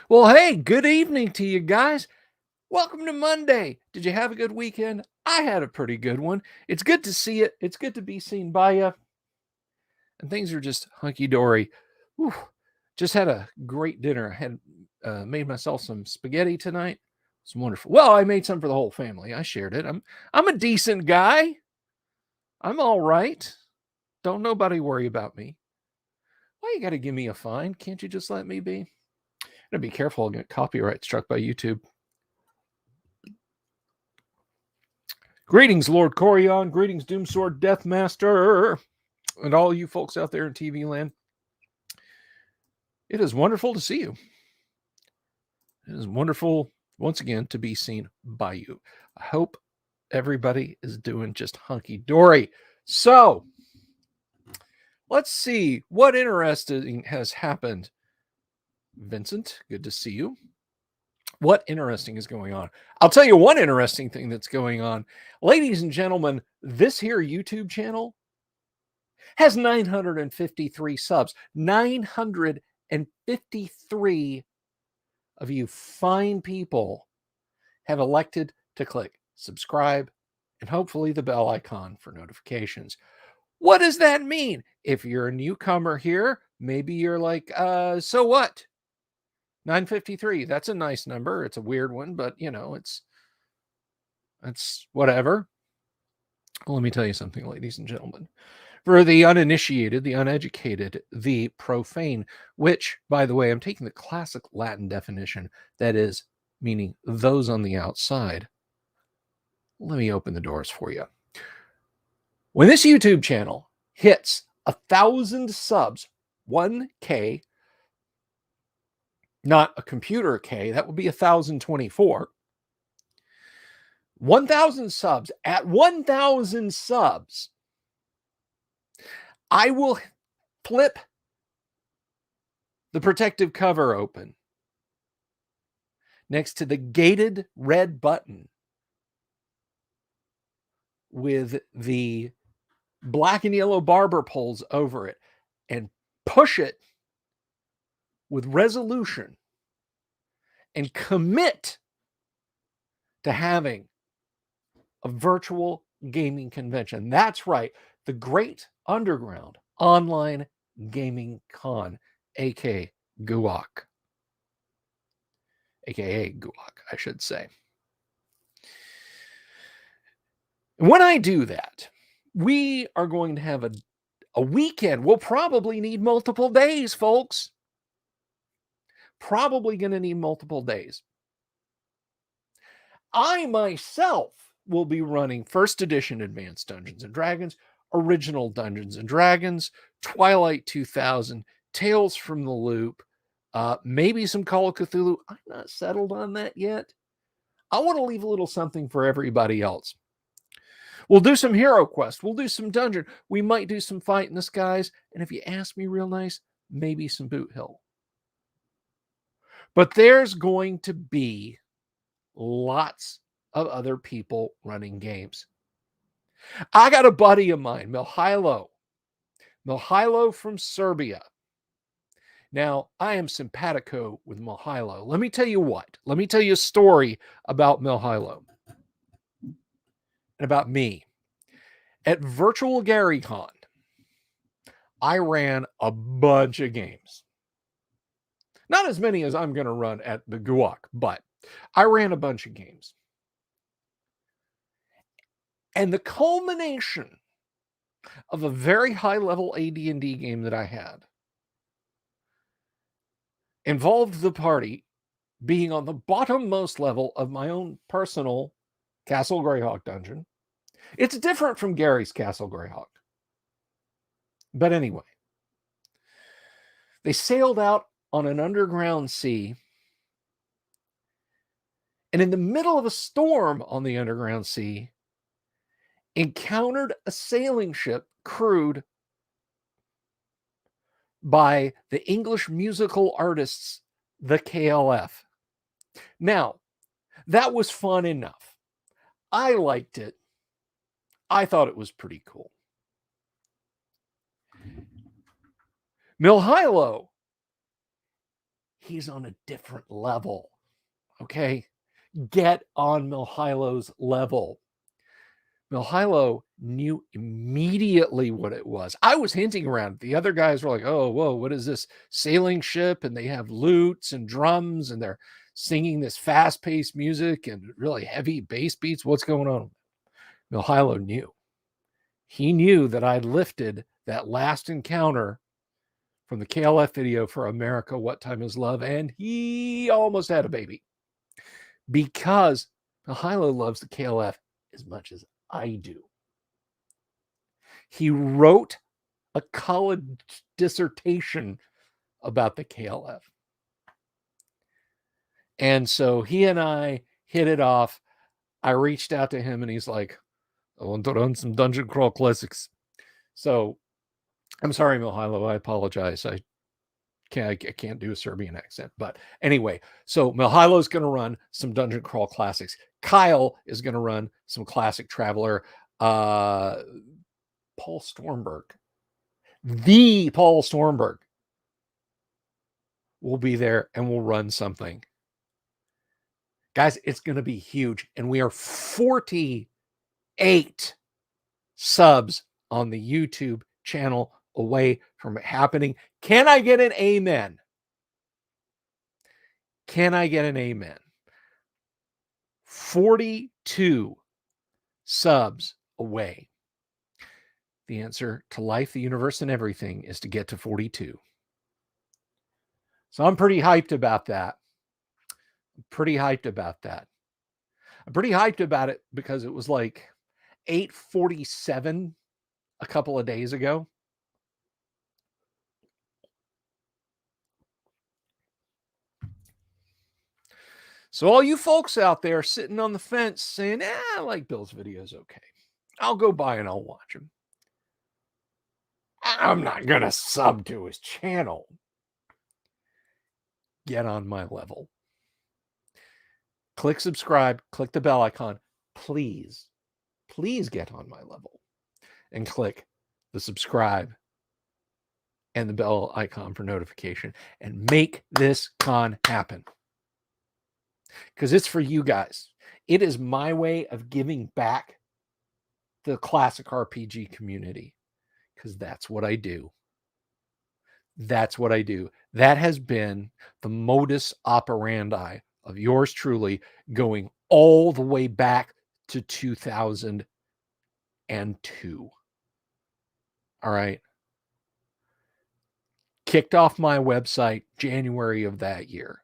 Well, hey, good evening to you guys. Welcome to Monday. Did you have a good weekend? I had a pretty good one. It's good to see it. It's good to be seen by you. And things are just hunky dory. Just had a great dinner. I had made myself some spaghetti tonight. It's wonderful. Well, I made some for the whole family. I shared it. I'm a decent guy. I'm all right. Don't nobody worry about me. Why you got to give me a fine? Can't you just let me be? I'm gonna be careful. I'll get copyright struck by YouTube. Greetings, Lord Corion. Greetings, Doomsword Deathmaster, and all you folks out there in TV land. It is wonderful to see you. It is wonderful, once again, to be seen by you. I hope everybody is doing just hunky dory. So, let's see what interesting has happened. Vincent, good to see you. What interesting is going on? I'll tell you one interesting thing that's going on. Ladies and gentlemen, this here YouTube channel has 953 subs. 953 of you fine people have elected to click subscribe and hopefully the bell icon for notifications. What does that mean? If you're a newcomer here, maybe you're like, so what? 953, that's a nice number. It's a weird one, but you know, it's whatever. Well, let me tell you something, ladies and gentlemen. For the uninitiated, the uneducated, the profane, which, by the way, I'm taking the classic Latin definition, that is, meaning those on the outside. Let me open the doors for you. When this YouTube channel hits 1,000 subs, 1K, not a computer K, that would be 1,024. 1,000 subs, at 1,000 subs, I will flip the protective cover open next to the gated red button with the black and yellow barber poles over it and push it with resolution and commit to having a virtual gaming convention. That's right, the Great Underground Online Gaming Con, aka GUAC. AKA GUAC, I should say. When I do that, we are going to have a weekend. We'll probably need multiple days, folks. Probably going to need multiple days. I myself will be running first edition Advanced Dungeons and Dragons, original Dungeons and Dragons, Twilight 2000, Tales from the Loop, maybe some Call of Cthulhu. I'm not settled on that yet. I want to leave a little something for everybody else. We'll do some Hero Quest. We'll do some Dungeon. We might do some Fight in the Skies. And if you ask me real nice, maybe some Boot Hill. But there's going to be lots of other people running games. I got a buddy of mine, Milhilo from Serbia. Now, I am simpatico with Milhilo. Let me tell you what. Let me tell you a story about Milhilo and about me. At Virtual GaryCon, I ran a bunch of games. Not as many as I'm going to run at the GUAC, but I ran a bunch of games. And the culmination of a very high-level AD&D game that I had involved the party being on the bottommost level of my own personal Castle Greyhawk dungeon. It's different from Gary's Castle Greyhawk. But anyway, they sailed out on an underground sea, and in the middle of a storm on the underground sea, encountered a sailing ship crewed by the English musical artists, the KLF. Now, that was fun enough. I liked it. I thought it was pretty cool. Milhilo, He's on a different level. Okay? Get on Milhilo's level. Milhilo knew immediately what it was. I was hinting around. The other guys were like, oh, whoa, what is this sailing ship? And they have lutes and drums and they're singing this fast-paced music and really heavy bass beats. What's going on? Milhilo knew. He knew that I'd lifted that last encounter from the KLF video for America, What Time Is Love? And he almost had a baby because Milhilo loves the KLF as much as I do. He wrote a college dissertation about the KLF. And so he and I hit it off. I reached out to him and he's like, I want to run some Dungeon Crawl Classics. So I'm sorry, Milhilo. I apologize. I can't do a Serbian accent. But anyway, so Milhilo's going to run some Dungeon Crawl Classics. Kyle is going to run some Classic Traveler. Paul Stormberg. The Paul Stormberg will be there and we'll run something. Guys, it's going to be huge. And we are 48 subs on the YouTube channel away from it happening. Can I get an amen? Can I get an amen? 42 subs away. The answer to life, the universe, and everything is to get to 42. So I'm pretty hyped about that. I'm pretty hyped about it because it was like 8:47 a couple of days ago. So all you folks out there sitting on the fence saying, I like Bill's videos, okay. I'll go by and I'll watch them. I'm not going to sub to his channel. Get on my level. Click subscribe, click the bell icon. Please get on my level. And click the subscribe and the bell icon for notification. And make this con happen. Because it's for you guys. It is my way of giving back the classic RPG community. Because that's what I do. That's what I do. That has been the modus operandi of yours truly, going all the way back to 2002. All right. Kicked off my website January of that year.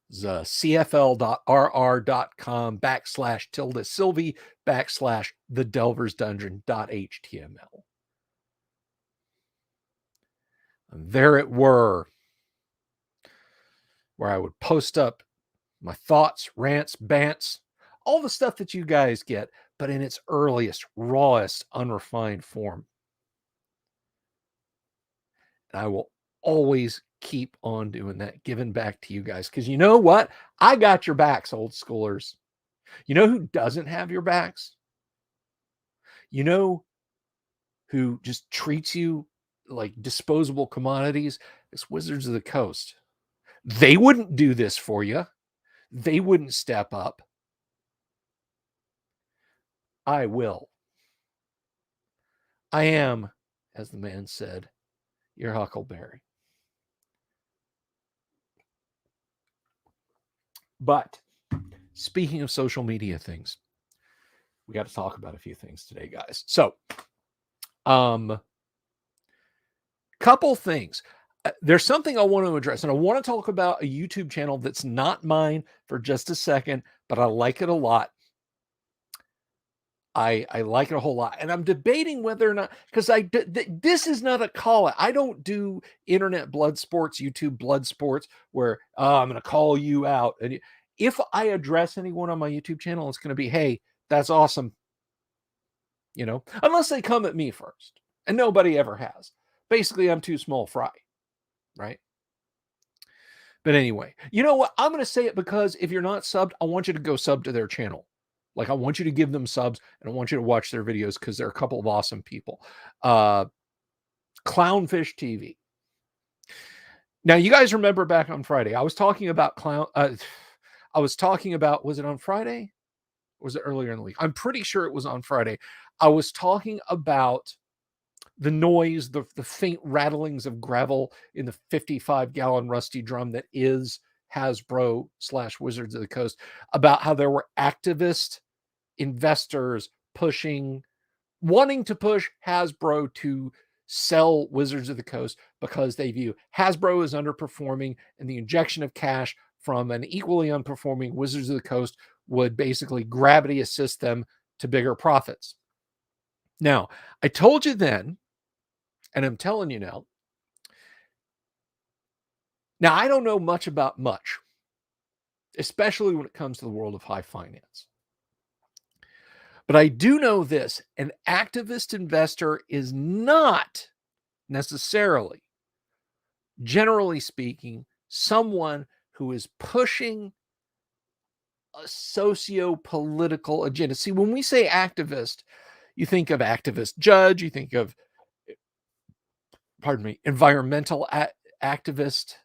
The cfl.rr.com/tilde-sylvie/thedelversdungeon.html. And there it were, where I would post up my thoughts, rants, bants, all the stuff that you guys get, but in its earliest, rawest, unrefined form. And I will always keep on doing that, giving back to you guys. Because you know what? I got your backs, old schoolers. You know who doesn't have your backs? You know who just treats you like disposable commodities? It's Wizards of the Coast. They wouldn't do this for you. They wouldn't step up. I will. I am, as the man said, your Huckleberry. But speaking of social media things, we got to talk about a few things today, guys. So, couple things. There's something I want to address, and I want to talk about a YouTube channel that's not mine for just a second, but I like it a lot. I like it a whole lot, and I'm debating whether or not, because this is not a call out. I don't do internet blood sports, YouTube blood sports, where I'm going to call you out. And if I address anyone on my YouTube channel, it's going to be, hey, that's awesome. You know, unless they come at me first, and nobody ever has. Basically, I'm too small fry, right? But anyway, you know what? I'm going to say it because if you're not subbed, I want you to go sub to their channel. Like, I want you to give them subs, and I want you to watch their videos because they're a couple of awesome people. Clownfish TV. Now, you guys remember back on Friday, I was talking about I was talking about, was it on Friday? Or was it earlier in the week? I'm pretty sure it was on Friday. I was talking about the noise, the faint rattlings of gravel in the 55-gallon rusty drum that is Hasbro / Wizards of the Coast, about how there were activist investors wanting to push Hasbro to sell Wizards of the Coast because they view Hasbro as underperforming, and the injection of cash from an equally unperforming Wizards of the Coast would basically gravity assist them to bigger profits. Now, I told you then, and I'm telling you now. Now, I don't know much about much, especially when it comes to the world of high finance. But I do know this: an activist investor is not necessarily, generally speaking, someone who is pushing a socio-political agenda. See, when we say activist, you think of activist judge, you think of, pardon me, environmental activist,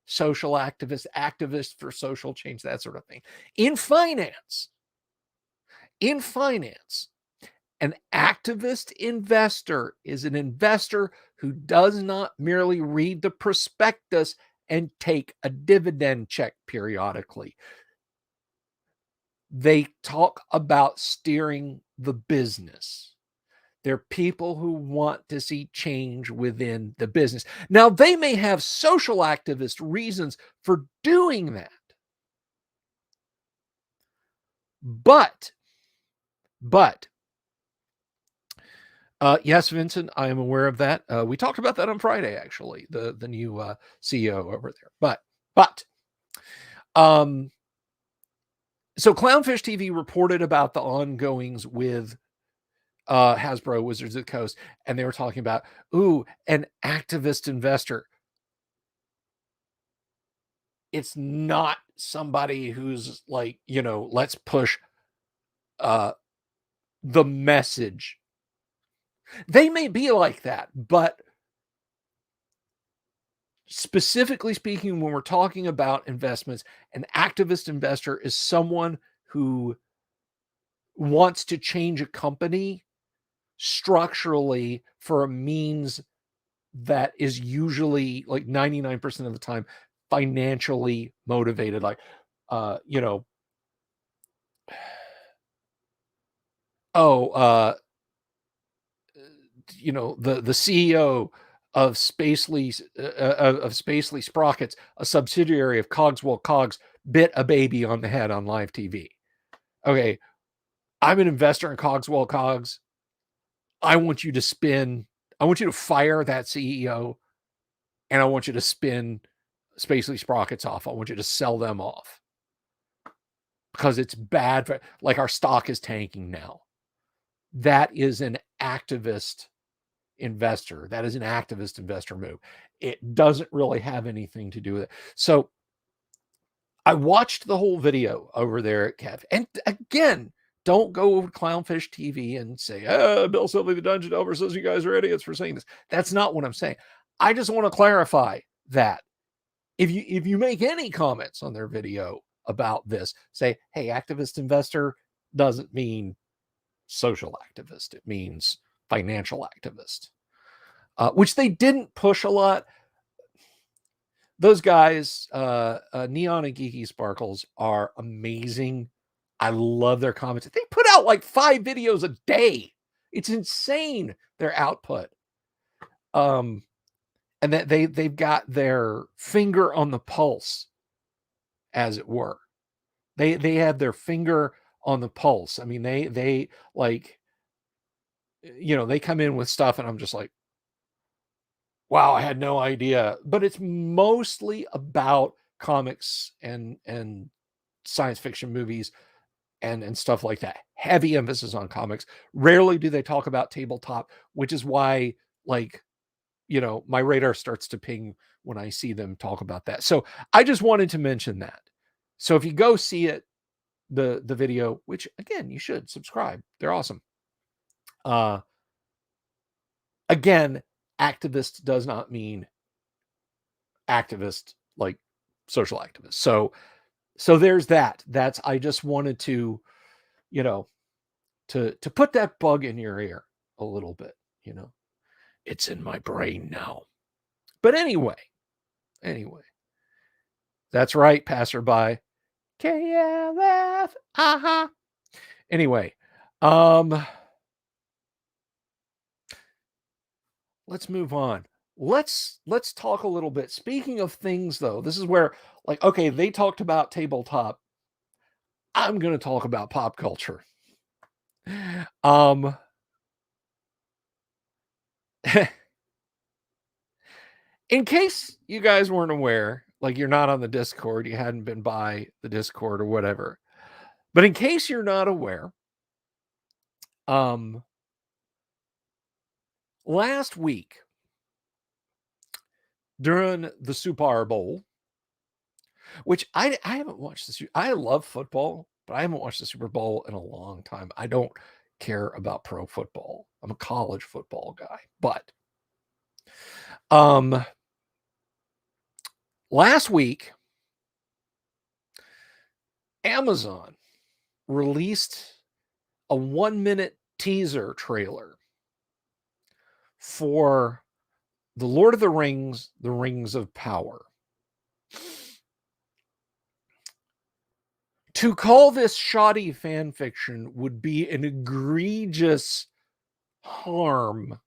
social activist, activist for social change, that sort of thing. In finance, an activist investor is an investor who does not merely read the prospectus and take a dividend check periodically. They talk about steering the business. They're people who want to see change within the business. Now, they may have social activist reasons for doing that. But, yes, Vincent, I am aware of that. We talked about that on Friday, actually, the new CEO over there. But, so Clownfish TV reported about the ongoings with Hasbro Wizards of the Coast, and they were talking about, an activist investor. It's not somebody who's like, let's push the message. They may be like that, but specifically speaking, when we're talking about investments, an activist investor is someone who wants to change a company structurally for a means that is usually, like 99% of the time, financially motivated. Like, the CEO of Spacely Sprockets, a subsidiary of Cogswell Cogs, bit a baby on the head on live TV. Okay, I'm an investor in Cogswell Cogs. I want you to fire that CEO, and I want you to spin Spacely Sprockets off. I want you to sell them off because it's bad for, like, our stock is tanking now. That is an activist investor. That is an activist investor move. It doesn't really have anything to do with it. So I watched the whole video over there at Kev. And again, don't go over to Clownfish TV and say, Bill Sylvie, the Dungeon Delver, says you guys are idiots for saying this. That's not what I'm saying. I just want to clarify that if you make any comments on their video about this, say, hey, activist investor doesn't mean social activist. It means financial activist, which they didn't push a lot. Those guys, Neon and Geeky Sparkles, are amazing. I love their comments. They put out like 5 videos a day. It's insane, their output. And that they've got their finger on the pulse, as it were. They have their finger on the pulse. I mean, they like, they come in with stuff and I'm just like, wow, I had no idea. But it's mostly about comics and science fiction movies and stuff like that. Heavy emphasis on comics. Rarely do they talk about tabletop, which is why, like, my radar starts to ping when I see them talk about that. So I just wanted to mention that. So if you go see it, the video, which again, you should subscribe. They're awesome. Again, activist does not mean activist, like social activist. So there's that. I just wanted to, you know, to put that bug in your ear a little bit, you know. It's in my brain now. But anyway, that's right, passerby. KLF. Uh-huh. Anyway, let's move on. Let's talk a little bit. Speaking of things, though, this is where, like, okay, they talked about tabletop. I'm going to talk about pop culture. In case you guys weren't aware, like you're not on the Discord, you hadn't been by the Discord or whatever. But in case you're not aware, last week during the Super Bowl, which I haven't watched this. I love football, but I haven't watched the Super Bowl in a long time. I don't care about pro football. I'm a college football guy. But last week, Amazon released a 1-minute teaser trailer for The Lord of the Rings, The Rings of Power. To call this shoddy fan fiction would be an egregious harm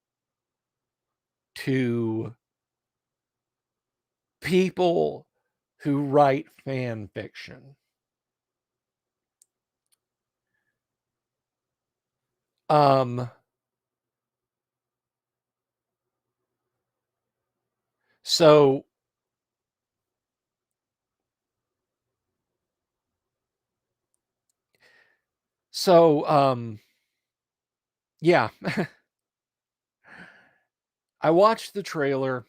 to people who write fan fiction. So yeah. I watched the trailer,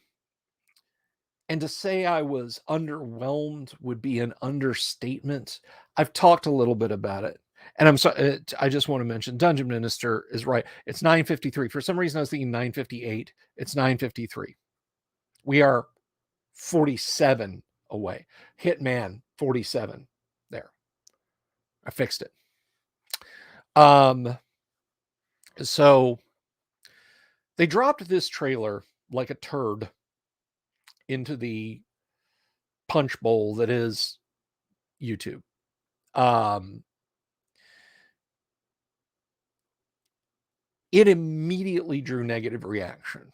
and to say I was underwhelmed would be an understatement. I've talked a little bit about it. And I'm sorry, I just want to mention Dungeon Minister is right. It's 9:53. For some reason, I was thinking 9:58. It's 9:53. We are 47 away. Hitman 47. There. I fixed it. So they dropped this trailer like a turd into the punch bowl that is YouTube. It immediately drew negative reaction,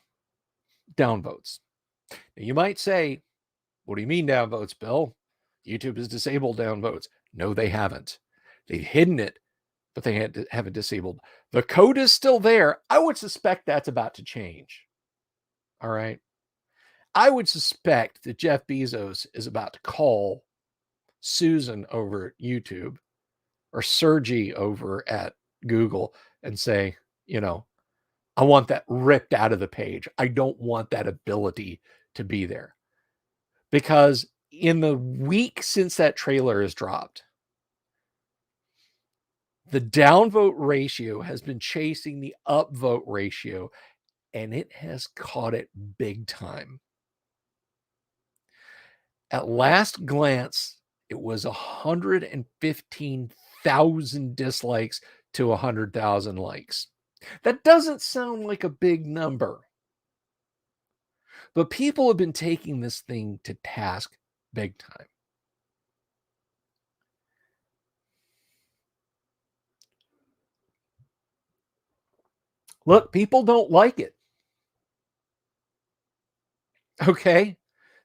downvotes. Now, you might say, what do you mean downvotes, Bill? YouTube has disabled downvotes. No, they haven't. They've hidden it, but they have it disabled. The code is still there. I would suspect that's about to change. All right. I would suspect that Jeff Bezos is about to call Susan over at YouTube or Sergey over at Google and say, you know, I want that ripped out of the page. I don't want that ability to be there. Because in the week since that trailer is dropped, the downvote ratio has been chasing the upvote ratio, and it has caught it big time. At last glance, it was 115,000 dislikes to 100,000 likes. That doesn't sound like a big number. But people have been taking this thing to task big time. Look, people don't like it. Okay?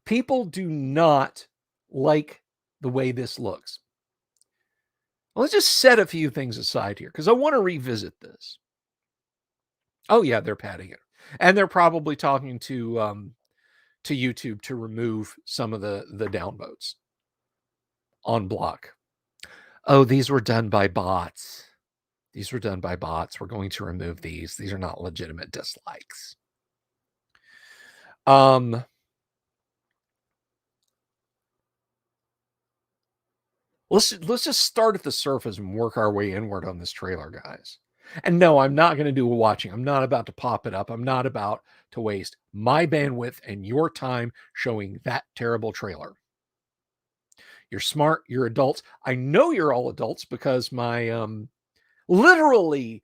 People do not like the way this looks. Let's just set a few things aside here because I want to revisit this. Oh, yeah, they're padding it. And they're probably talking to YouTube to remove some of the downvotes on block. Oh, these were done by bots. These were done by bots. We're going to remove these. These are not legitimate dislikes. Let's just start at the surface and work our way inward on this trailer, guys. And no, I'm not going to do a watching. I'm not about to pop it up. I'm not about to waste my bandwidth and your time showing that terrible trailer. You're smart. You're adults. I know you're all adults because my literally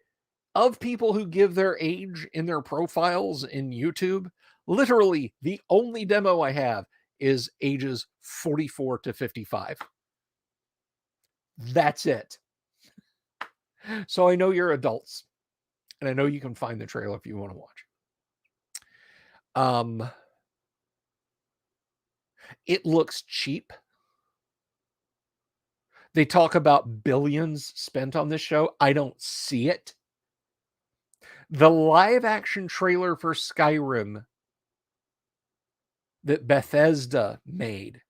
of people who give their age in their profiles in YouTube, literally the only demo I have is ages 44 to 55. That's it. So I know you're adults, and I know you can find the trailer if you want to watch. It looks cheap. They talk about billions spent on this show. I don't see it. The live action trailer for Skyrim that Bethesda made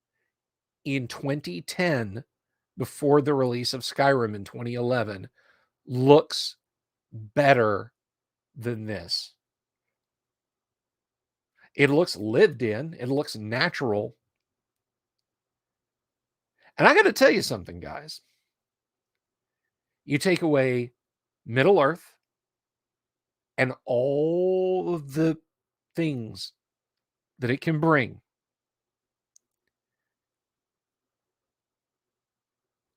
in 2010, before the release of Skyrim in 2011, looks better than this. It looks lived in. It looks natural. And I got to tell you something, guys. You take away Middle Earth and all of the things that it can bring,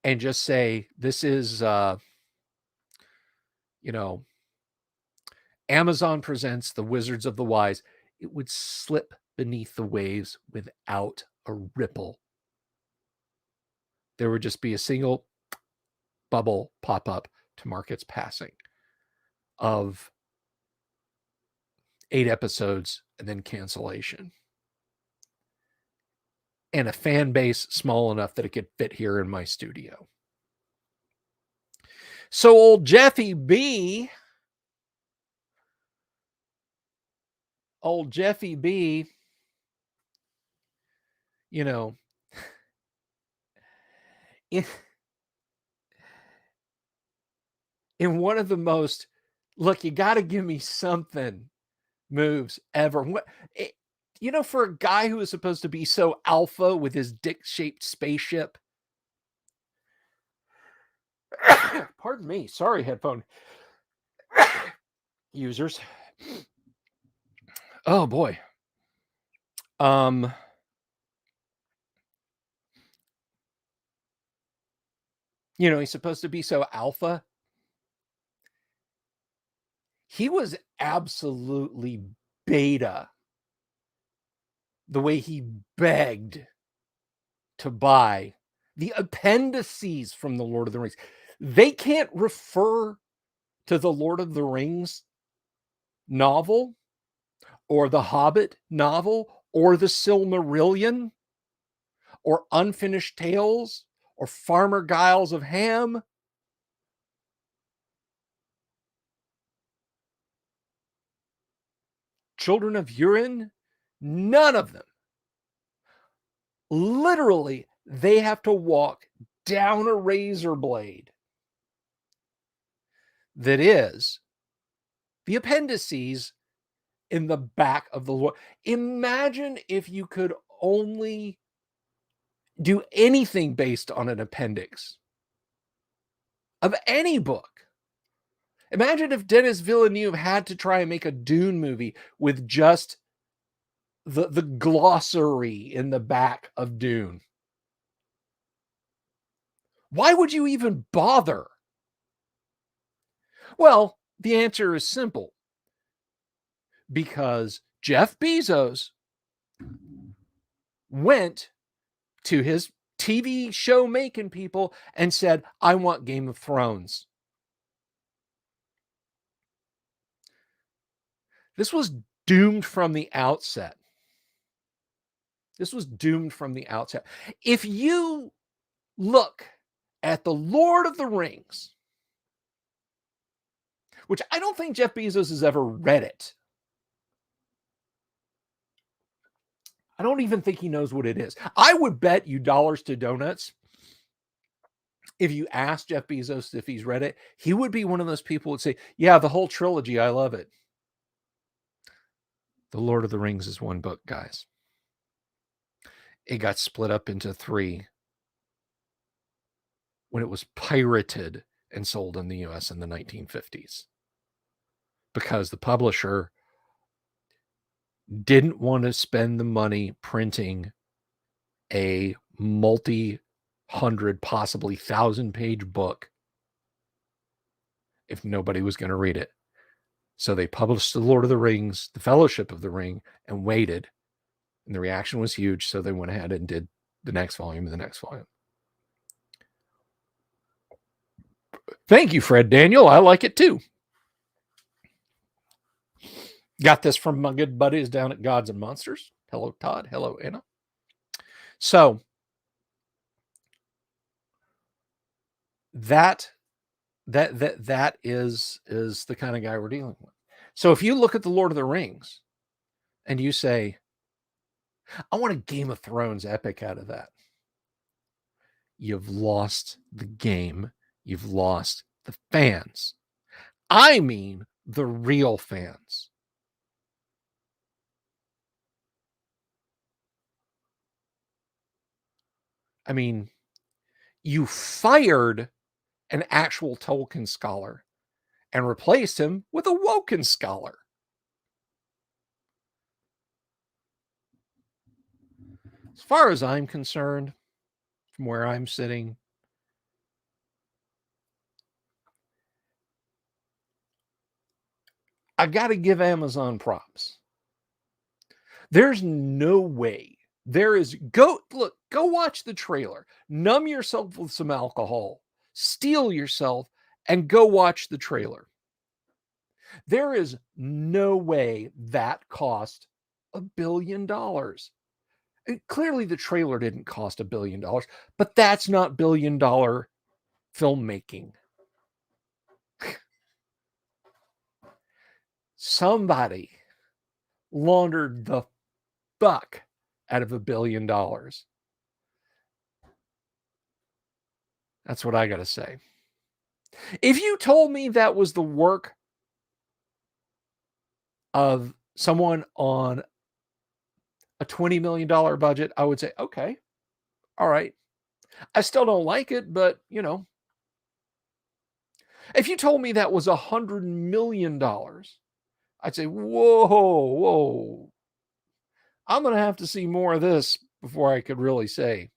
and just say, this is, Amazon presents The Wizards of the Wise, it would slip beneath the waves without a ripple. There would just be a single bubble pop up to mark its passing of 8 episodes and then cancellation. And a fan base small enough that it could fit here in my studio. So old Jeffy B, in one of the most, look, you got to give me something moves ever. For a guy who is supposed to be so alpha with his dick-shaped spaceship. Pardon me. Sorry, headphone users. Oh boy. He's supposed to be so alpha. He was absolutely beta the way he begged to buy the appendices from the Lord of the Rings. They can't refer to the Lord of the Rings novel or the Hobbit novel or the Silmarillion or Unfinished Tales or Farmer Giles of Ham. Children of Hurin, none of them. Literally, they have to walk down a razor blade that is the appendices in the back of the Lord. Imagine if you could only do anything based on an appendix of any book. Imagine if Denis Villeneuve had to try and make a Dune movie with just the glossary in the back of Dune. Why would you even bother? Well, the answer is simple. Because Jeff Bezos went to his TV show making people and said, I want Game of Thrones. This was doomed from the outset. If you look at the Lord of the Rings, which I don't think Jeff Bezos has ever read it. I don't even think he knows what it is. I would bet you dollars to donuts, if you asked Jeff Bezos if he's read it, he would be one of those people who would say, yeah, the whole trilogy, I love it. The Lord of the Rings is one book, guys. It got split up into 3 when it was pirated and sold in the US in the 1950s, because the publisher didn't want to spend the money printing a multi-hundred, possibly 1,000-page book if nobody was going to read it. So they published The Lord of the Rings, The Fellowship of the Ring, and waited. And the reaction was huge, so they went ahead and did the next volume and the next volume. Thank you, Fred Daniel. I like it too. Got this from my good buddies down at Gods and Monsters. Hello, Todd. Hello, Anna. So that is the kind of guy we're dealing with. So if you look at the Lord of the Rings and you say, I want a Game of Thrones epic out of that, you've lost the game. You've lost the fans. I mean, the real fans. I mean, you fired an actual Tolkien scholar and replaced him with a Woken scholar. As far as I'm concerned, from where I'm sitting, I got to give Amazon props. There's no way. Go watch the trailer, numb yourself with some alcohol, steel yourself, and go watch the trailer. There is no way that cost $1 billion. And clearly the trailer didn't cost $1 billion, but that's not $1 billion filmmaking. Somebody laundered the fuck out of $1 billion. That's what I got to say. If you told me that was the work of someone on a $20 million budget, I would say, okay, all right. I still don't like it, but you know. If you told me that was $100 million, I'd say, whoa. I'm going to have to see more of this before I could really say.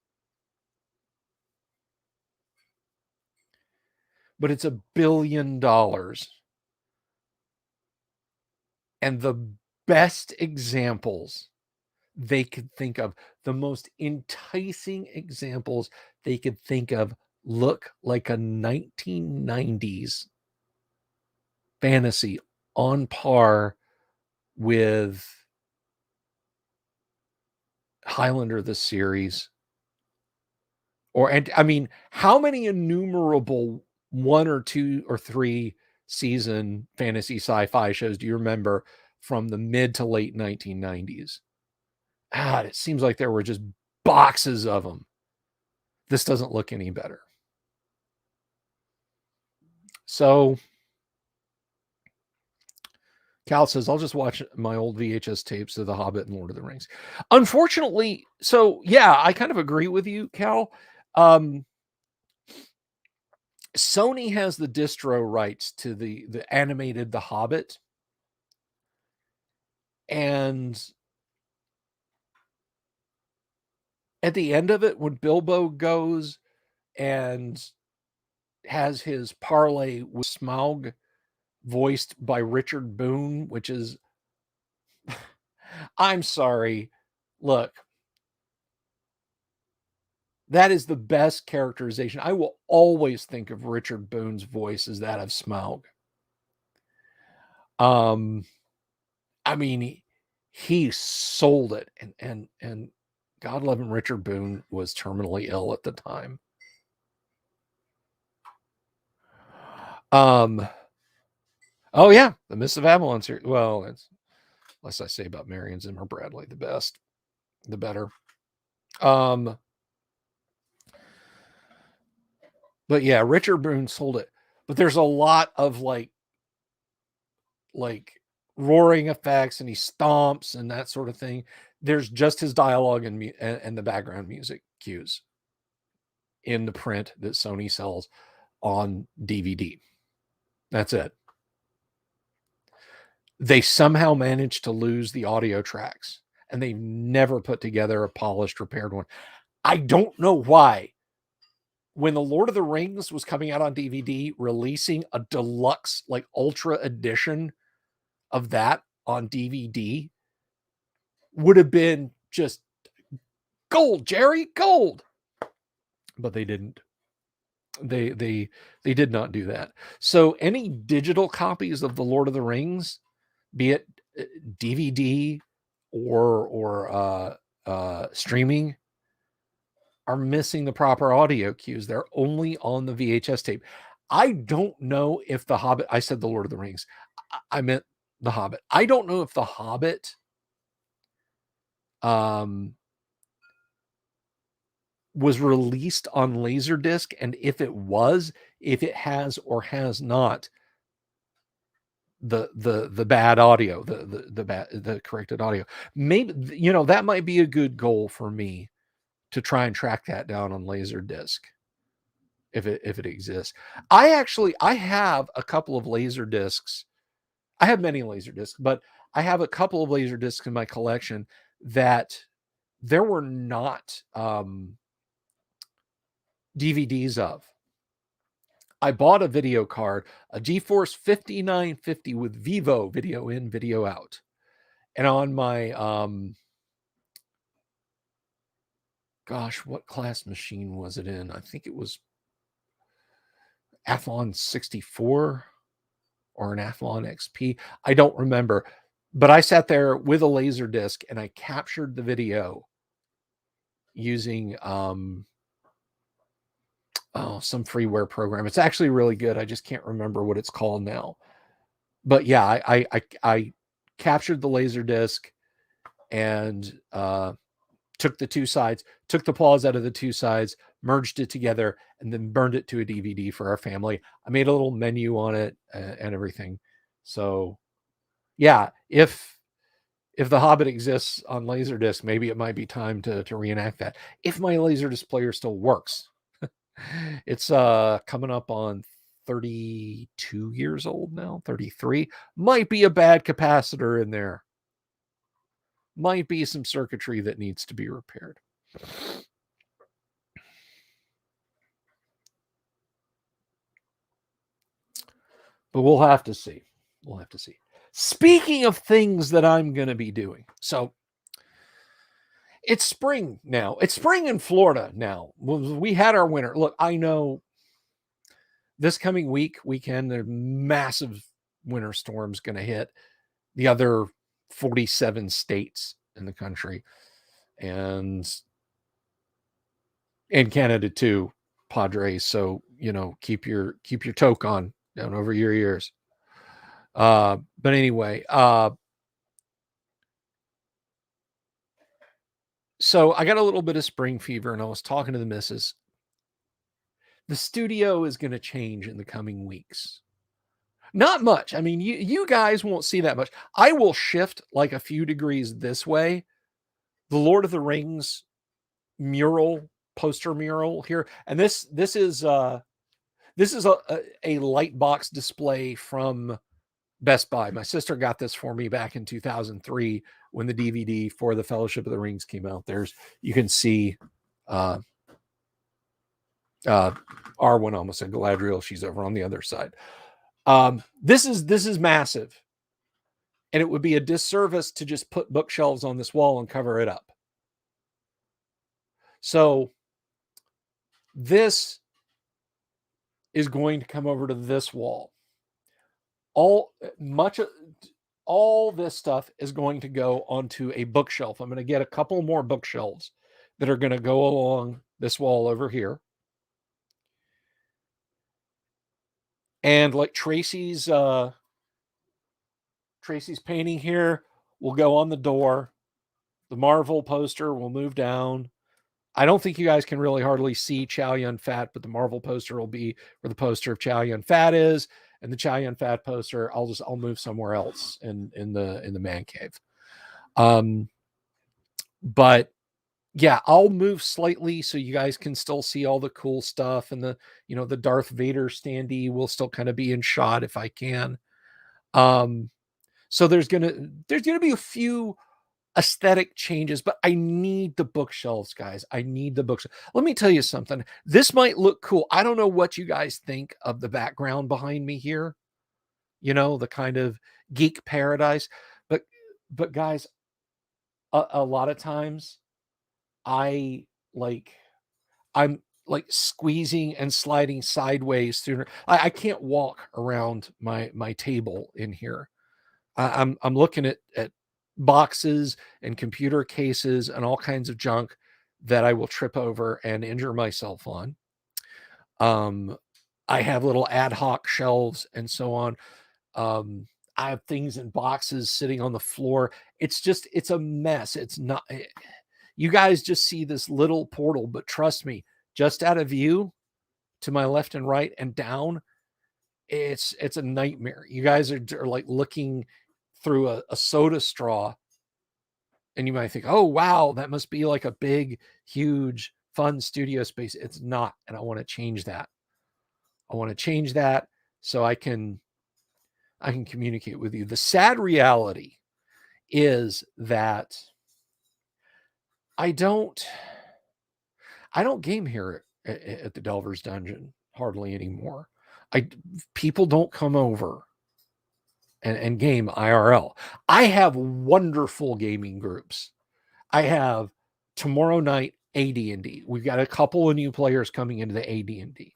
But it's $1 billion. And the best examples they could think of, the most enticing examples they could think of, look like a 1990s fantasy on par with Highlander the series. I mean, how many innumerable 1 or 2 or 3 season fantasy sci-fi shows do you remember from the mid to late 1990s? It seems like there were just boxes of them. This doesn't look any better. So Cal says, I'll just watch my old VHS tapes of The Hobbit and Lord of the Rings. Unfortunately, so yeah, I kind of agree with you, Cal. Sony has the distro rights to the animated The Hobbit. And at the end of it, when Bilbo goes and has his parlay with Smaug, voiced by Richard Boone, which is, I'm sorry, look, that is the best characterization. I will always think of Richard Boone's voice as that of Smaug. I mean, he sold it, and God love him, Richard Boone was terminally ill at the time. Oh yeah, the Mists of Avalon series. Well, it's less I say about Marion Zimmer Bradley, the best, the better. But yeah, Richard Boone sold it. But there's a lot of like roaring effects, and he stomps and that sort of thing. There's just his dialogue and the background music cues in the print that Sony sells on DVD. That's it. They somehow managed to lose the audio tracks, and they've never put together a polished, repaired one. I don't know why. When The Lord of the Rings was coming out on DVD, releasing a deluxe, like ultra edition of that on DVD would have been just gold, Jerry, gold. But they didn't. They did not do that. So any digital copies of The Lord of the Rings, be it DVD or streaming, are missing the proper audio cues. They're only on the VHS tape. I don't know if The Hobbit, I said The Lord of the Rings, I meant The Hobbit. I don't know if The Hobbit was released on Laserdisc, and if it was, if it has or has not the bad audio, the corrected audio. Maybe, you know, that might be a good goal for me to try and track that down on Laserdisc if it exists. I have a couple of Laserdiscs. I have many Laserdiscs, but I have a couple of Laserdiscs in my collection that there were not DVDs of. I bought a video card, a GeForce 5950 with Vivo video in, video out. And on my, gosh, what class machine was it in? I think it was Athlon 64 or an Athlon XP. I don't remember. But I sat there with a laser disc and I captured the video using some freeware program. It's actually really good. I just can't remember what it's called now. But yeah, I captured the laser disc and took the two sides, took the pause out of the two sides, merged it together, and then burned it to a DVD for our family. I made a little menu on it and everything. So yeah, if The Hobbit exists on Laserdisc, maybe it might be time to reenact that. If my Laserdisc player still works. It's coming up on 32 years old now, 33. Might be a bad capacitor in there. Might be some circuitry that needs to be repaired. But we'll have to see. We'll have to see. Speaking of things that I'm going to be doing. So it's spring now. It's spring in Florida now. We had our winter. Look, I know this coming weekend, there's massive winter storms going to hit the other 47 states in the country, and Canada too, Padres. So, you know, keep your toque on down over your ears. But anyway, so I got a little bit of spring fever, and I was talking to the missus. The studio is going to change in the coming weeks. Not much. I mean, you guys won't see that much. I will shift like a few degrees this way. The Lord of the Rings poster mural here, and this is a light box display from Best Buy. My sister got this for me back in 2003 when the DVD for the Fellowship of the Rings came out. You can see Arwen, almost said Galadriel. She's over on the other side. This is massive, and it would be a disservice to just put bookshelves on this wall and cover it up. So this is going to come over to this wall. All this stuff is going to go onto a bookshelf. I'm going to get a couple more bookshelves that are going to go along this wall over here. And like Tracy's painting here will go on the door. The Marvel poster will move down. I don't think you guys can really hardly see Chow Yun Fat, but the Marvel poster will be where the poster of Chow Yun Fat is, and the Chow Yun Fat poster I'll move somewhere else in the man cave. But Yeah, I'll move slightly so you guys can still see all the cool stuff, and the, the Darth Vader standee will still kind of be in shot if I can. So there's gonna be a few aesthetic changes, but I need the bookshelves, guys. I need the books. Let me tell you something. This might look cool. I don't know what you guys think of the background behind me here. The kind of geek paradise, but guys, a lot of times I like I'm like squeezing and sliding sideways through. I can't walk around my table in here. I'm looking at boxes and computer cases and all kinds of junk that I will trip over and injure myself on. Um, I have little ad hoc shelves and so on. I have things in boxes sitting on the floor. It's a mess. It's not, you guys just see this little portal, but trust me, just out of view to my left and right and down, it's a nightmare. You guys are like looking through a soda straw, and you might think, oh wow, that must be like a big, huge, fun studio space. It's not, and I want to change that. I want to change that so I can communicate with you. The sad reality is that I don't game here at the Delver's Dungeon hardly anymore. People don't come over and game IRL. I have wonderful gaming groups. I have tomorrow night AD&D. We've got a couple of new players coming into the AD&D.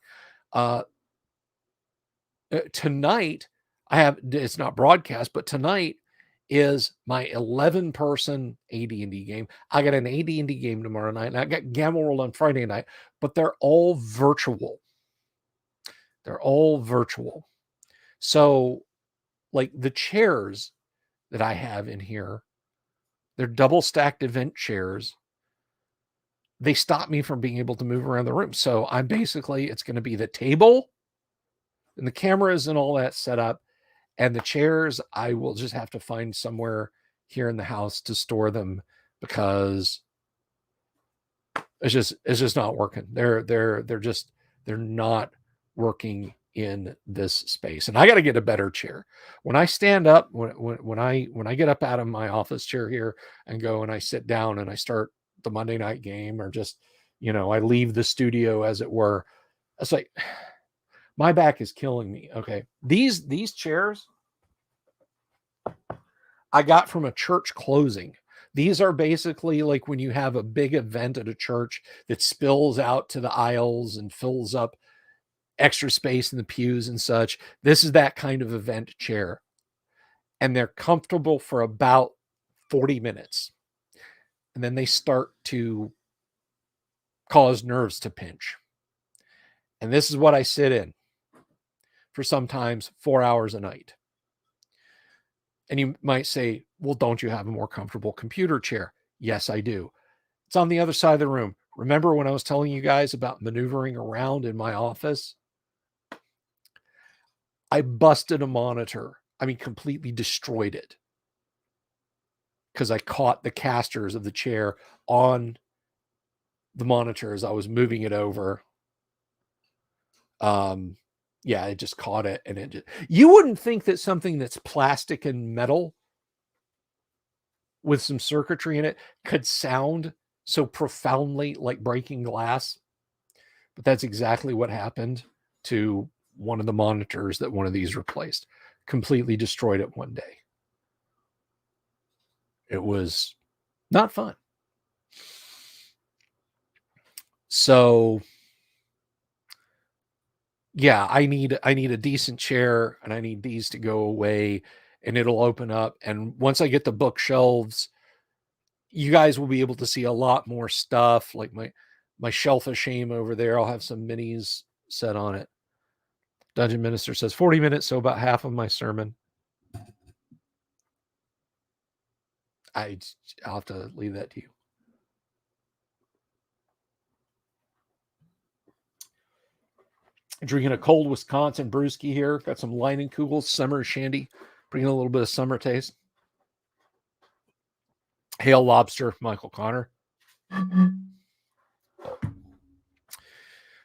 Tonight, it's not broadcast, but tonight is my 11-person AD&D game. I got an AD&D game tomorrow night, and I got Gamma World on Friday night, but they're all virtual. They're all virtual. So, like the chairs that I have in here, they're double stacked event chairs. They stop me from being able to move around the room. So it's going to be the table and the cameras and all that set up. And the chairs, I will just have to find somewhere here in the house to store them because it's just not working. They're not working in this space. And I got to get a better chair. When I stand up, when I get up out of my office chair here and go and I sit down and I start the Monday night game, or just, I leave the studio, as it were, it's like my back is killing me. Okay. These chairs I got from a church closing. These are basically like when you have a big event at a church that spills out to the aisles and fills up extra space in the pews and such. This is that kind of event chair. And they're comfortable for about 40 minutes. And then they start to cause nerves to pinch. And this is what I sit in for sometimes 4 hours a night. And you might say, well, don't you have a more comfortable computer chair? Yes, I do. It's on the other side of the room. Remember when I was telling you guys about maneuvering around in my office? I busted a monitor. I mean, completely destroyed it because I caught the casters of the chair on the monitor as I was moving it over. Yeah, it just caught it, and you wouldn't think that something that's plastic and metal with some circuitry in it could sound so profoundly like breaking glass, but that's exactly what happened to one of the monitors that one of these replaced. Completely destroyed it one day. It was not fun. So yeah, I need a decent chair, and I need these to go away, and it'll open up. And once I get the bookshelves, you guys will be able to see a lot more stuff, like my shelf of shame over there. I'll have some minis set on it. Dungeon Minister says 40 minutes, so about half of my sermon. I'll have to leave that to you. Drinking a cold Wisconsin brewski here. Got some Leinenkugel summer shandy, bringing a little bit of summer taste. Hail lobster, Michael Connor.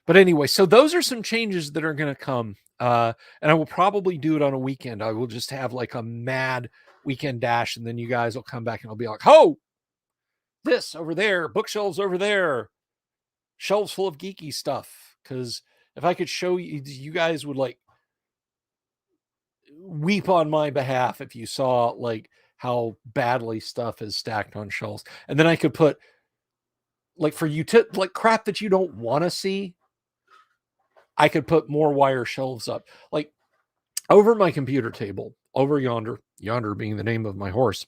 But anyway, so those are some changes that are going to come. And I will probably do it on a weekend. I will just have like a mad weekend dash, and then you guys will come back and I'll be like, oh, this over there, bookshelves over there, shelves full of geeky stuff. Because if I could show you, you guys would like weep on my behalf if you saw like how badly stuff is stacked on shelves. And then I could put like for you to like crap that you don't want to see. I could put more wire shelves up. Like over my computer table, over yonder being the name of my horse.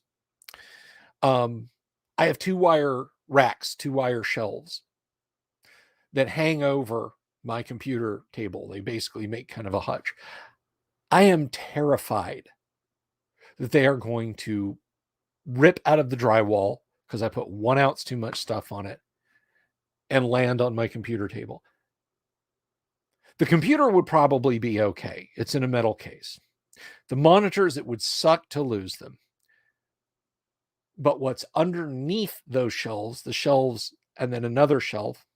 I have 2-wire racks, 2-wire shelves that hang over my computer table. They basically make kind of a hutch. I am terrified that they are going to rip out of the drywall because I put 1 ounce too much stuff on it and land on my computer table. The computer would probably be okay. It's in a metal case. The monitors, it would suck to lose them. But what's underneath those shelves, the shelves and then another shelf,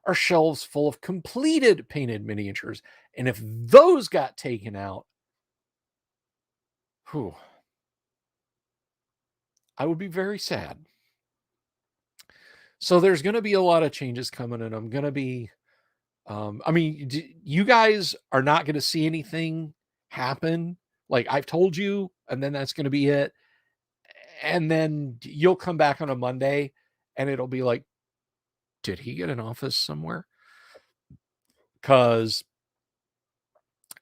are shelves full of completed painted miniatures. And if those got taken out, I would be very sad. So there's going to be a lot of changes coming, and I'm going to be, I mean, you guys are not going to see anything happen. Like I've told you, and then that's going to be it. And then you'll come back on a Monday and it'll be like, did he get an office somewhere? Because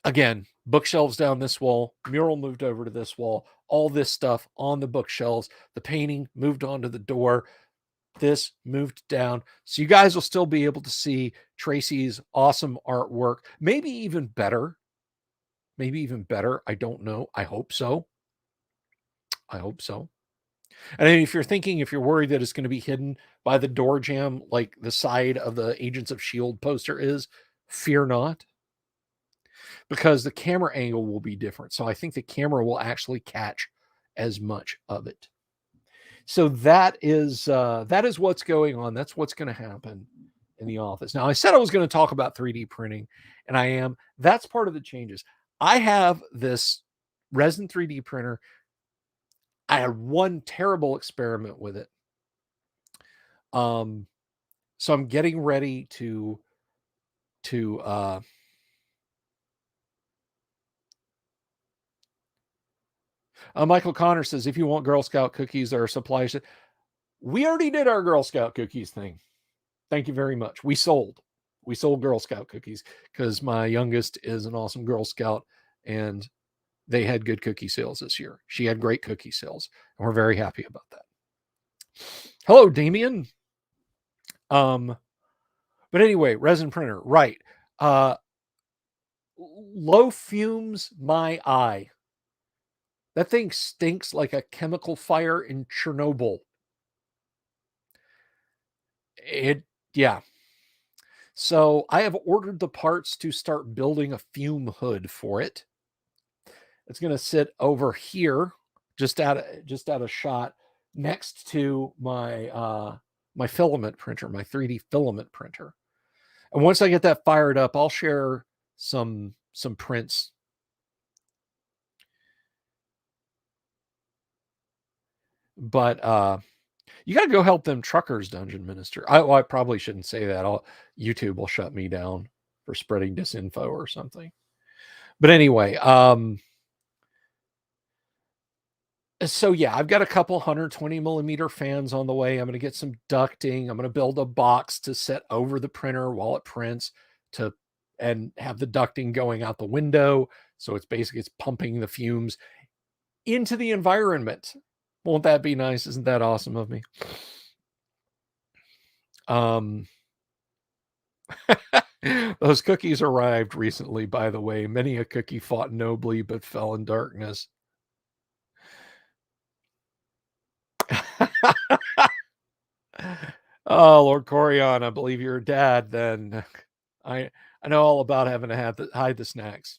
again, bookshelves down this wall, mural moved over to this wall, all this stuff on the bookshelves, the painting moved onto the door, this moved down. So you guys will still be able to see Tracy's awesome artwork, maybe even better. Maybe even better. I don't know. I hope so. I hope so. And if you're worried that it's going to be hidden by the door jamb, like the side of the Agents of S.H.I.E.L.D. poster is, fear not, because the camera angle will be different. So I think the camera will actually catch as much of it. So that is what's going on. That's what's going to happen in the office. Now, I said I was going to talk about 3D printing, and I am. That's part of the changes. I have this resin 3D printer. I had one terrible experiment with it. So I'm getting ready to Michael Connor says, if you want Girl Scout cookies, there are supplies. We already did our Girl Scout cookies thing. Thank you very much. We sold Girl Scout cookies because my youngest is an awesome Girl Scout and they had good cookie sales this year. She had great cookie sales and we're very happy about that. Hello, Damien. But anyway, resin printer, right. Low fumes my eye. That thing stinks like a chemical fire in Chernobyl. Yeah. So I have ordered the parts to start building a fume hood for it. It's going to sit over here, just out of shot, next to my my filament printer, my 3D filament printer. And once I get that fired up, I'll share some prints. But you got to go help them truckers, Dungeon Minister. I probably shouldn't say that. YouTube will shut me down for spreading disinfo or something. But anyway, so yeah, I've got a couple 120 millimeter fans on the way. I'm going to get some ducting. I'm going to build a box to set over the printer while it prints and have the ducting going out the window. So it's pumping the fumes into the environment. Won't that be nice? Isn't that awesome of me? Those cookies arrived recently, by the way. Many a cookie fought nobly but fell in darkness. Oh, Lord Corion, I believe you're a dad. Then I know all about having to hide the snacks.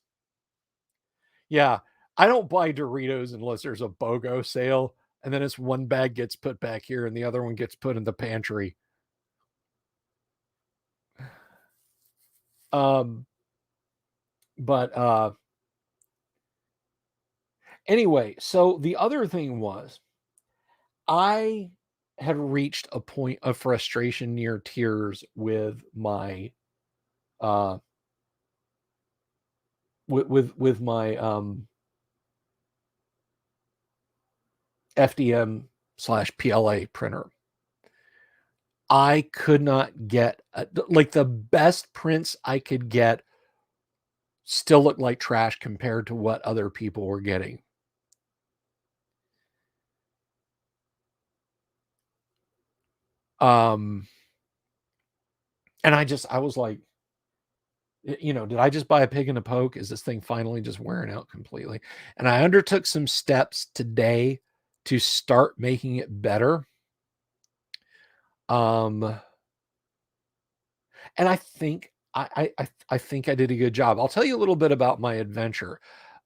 Yeah, I don't buy Doritos unless there's a BOGO sale, And then it's one bag gets put back here and the other one gets put in the pantry. But anyway, so the other thing was I had reached a point of frustration near tears with my uh with my FDM/PLA printer. I could not get like the best prints I could get still looked like trash compared to what other people were getting. And I was like, did I just buy a pig in a poke? Is this thing finally just wearing out completely? And I undertook some steps today to start making it better. And I think I think I did a good job. I'll tell you a little bit about my adventure.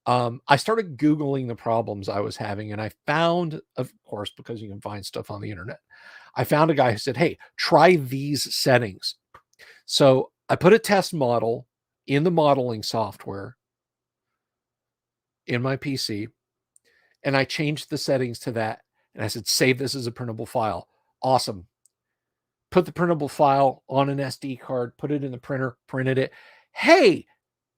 I started Googling the problems I was having, and I found, of course, because you can find stuff on the internet, I found a guy who said, hey, try these settings. So I put a test model in the modeling software in my PC, and I changed the settings to that. And I said, save this as a printable file. Awesome. Put the printable file on an SD card, put it in the printer, printed it. Hey,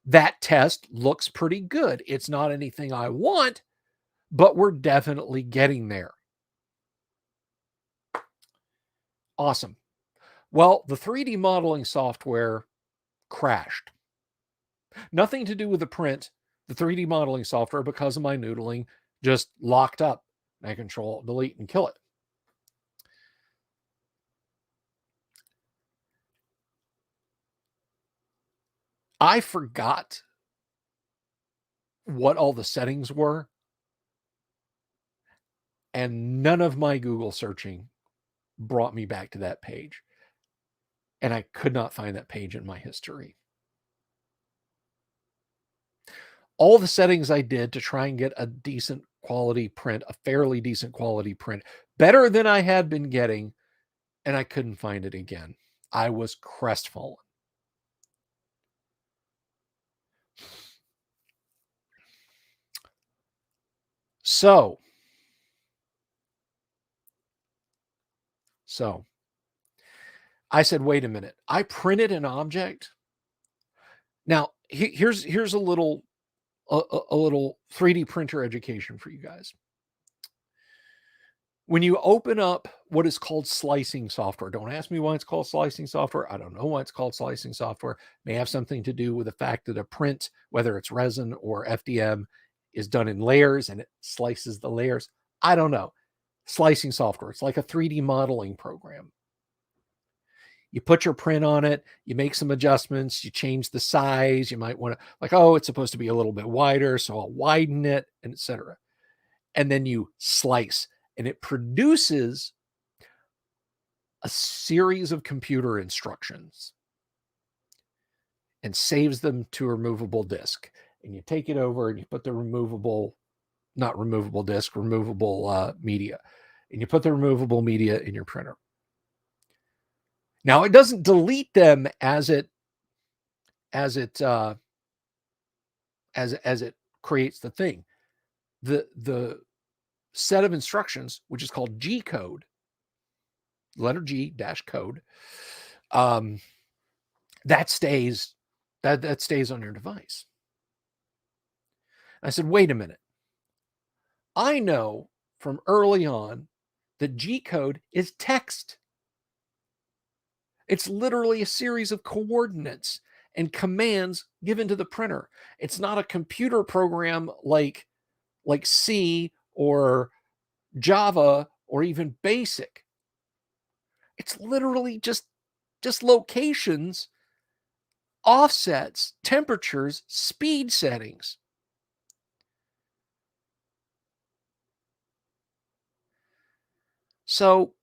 that test looks pretty good. It's not anything I want, but we're definitely getting there. Awesome. Well, the 3D modeling software crashed. Nothing to do with the print. The 3D modeling software, because of my noodling, just locked up. I control, delete, and kill it. I forgot what all the settings were, and none of my Google searching brought me back to that page. And I could not find that page in my history. All the settings I did to try and get a decent quality print, a fairly decent quality print, better than I had been getting, and I couldn't find it again. I was crestfallen. So I said, wait a minute. I printed an object. Now, here's a little 3D printer education for you guys. When you open up what is called slicing software, don't ask me why it's called slicing software. I don't know why it's called slicing software. It may have something to do with the fact that a print, whether it's resin or FDM, is done in layers and it slices the layers. I don't know. Slicing software. It's like a 3D modeling program. You put your print on it, you make some adjustments, you change the size. You might want to, like, oh, it's supposed to be a little bit wider, so I'll widen it, and etc. And then you slice, and it produces a series of computer instructions and saves them to a removable disk. And you take it over and you put the removable, not removable disk, removable media. And you put the removable media in your printer. Now it doesn't delete them as it creates the thing. The set of instructions, which is called G code, letter G dash code, that stays on your device. I said, wait a minute. I know from early on that G code is text. It's literally a series of coordinates and commands given to the printer. It's not a computer program like C or Java or even BASIC. It's literally just locations, offsets, temperatures, speed settings. So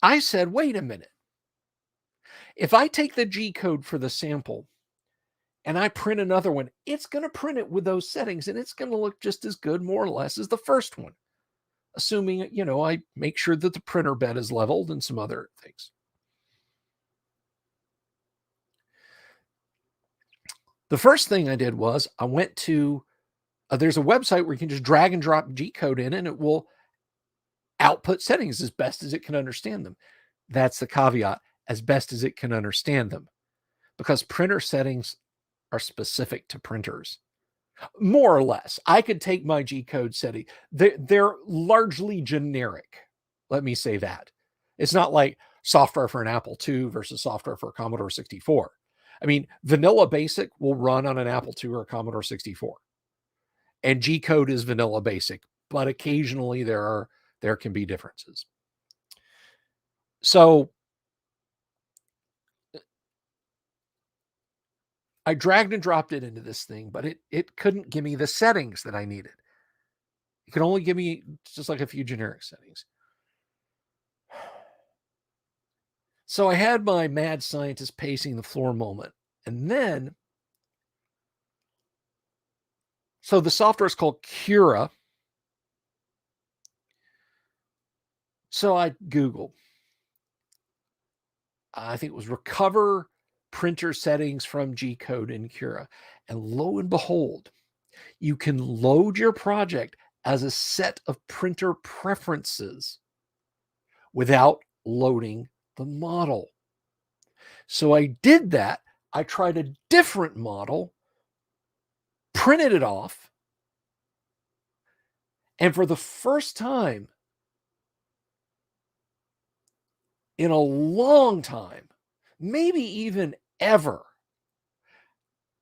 I said, wait a minute. If I take the G code for the sample and I print another one, it's going to print it with those settings, and it's going to look just as good, more or less, as the first one, assuming, I make sure that the printer bed is leveled and some other things. The first thing I did was I went to, there's a website where you can just drag and drop G-code in, and it will output settings as best as it can understand them. That's the caveat, as best as it can understand them, because printer settings are specific to printers, more or less. I could take my G-code setting. They're largely generic. Let me say that. It's not like software for an Apple II versus software for a Commodore 64. I mean, vanilla basic will run on an Apple II or a Commodore 64. And G-code is vanilla basic, but occasionally there can be differences. So I dragged and dropped it into this thing, but it couldn't give me the settings that I needed. It could only give me just like a few generic settings. So I had my mad scientist pacing the floor moment. And then, so the software is called Cura. So I Googled, I think it was recover printer settings from G-code in Cura. And lo and behold, you can load your project as a set of printer preferences without loading the model. So I did that. I tried a different model, printed it off, and for the first time in a long time, maybe even ever,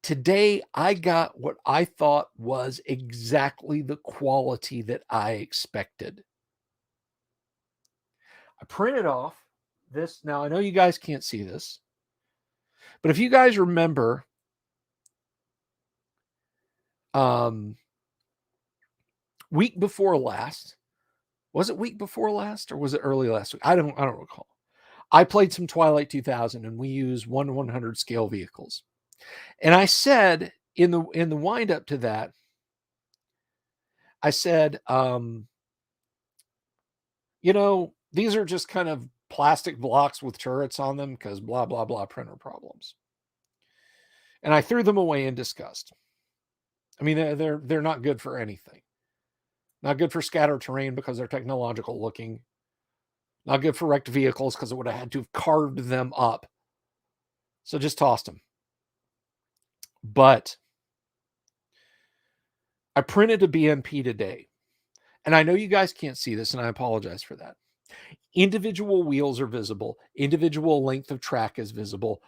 today I got what I thought was exactly the quality that I expected. I printed off this. Now, I know you guys can't see this, but if you guys remember, week before last, was it week before last or was it early last week? I don't recall. I played some Twilight 2000 and we use 1/100 scale vehicles. And I said in the wind up to that, I said, these are just kind of plastic blocks with turrets on them because blah, blah, blah, printer problems. And I threw them away in disgust. I mean, they're not good for anything. Not good for scatter terrain because they're technological looking. Not good for wrecked vehicles because it would have had to have carved them up. So just tossed them. But I printed a BMP today. And I know you guys can't see this, and I apologize for that. Individual wheels are visible. Individual length of track is visible.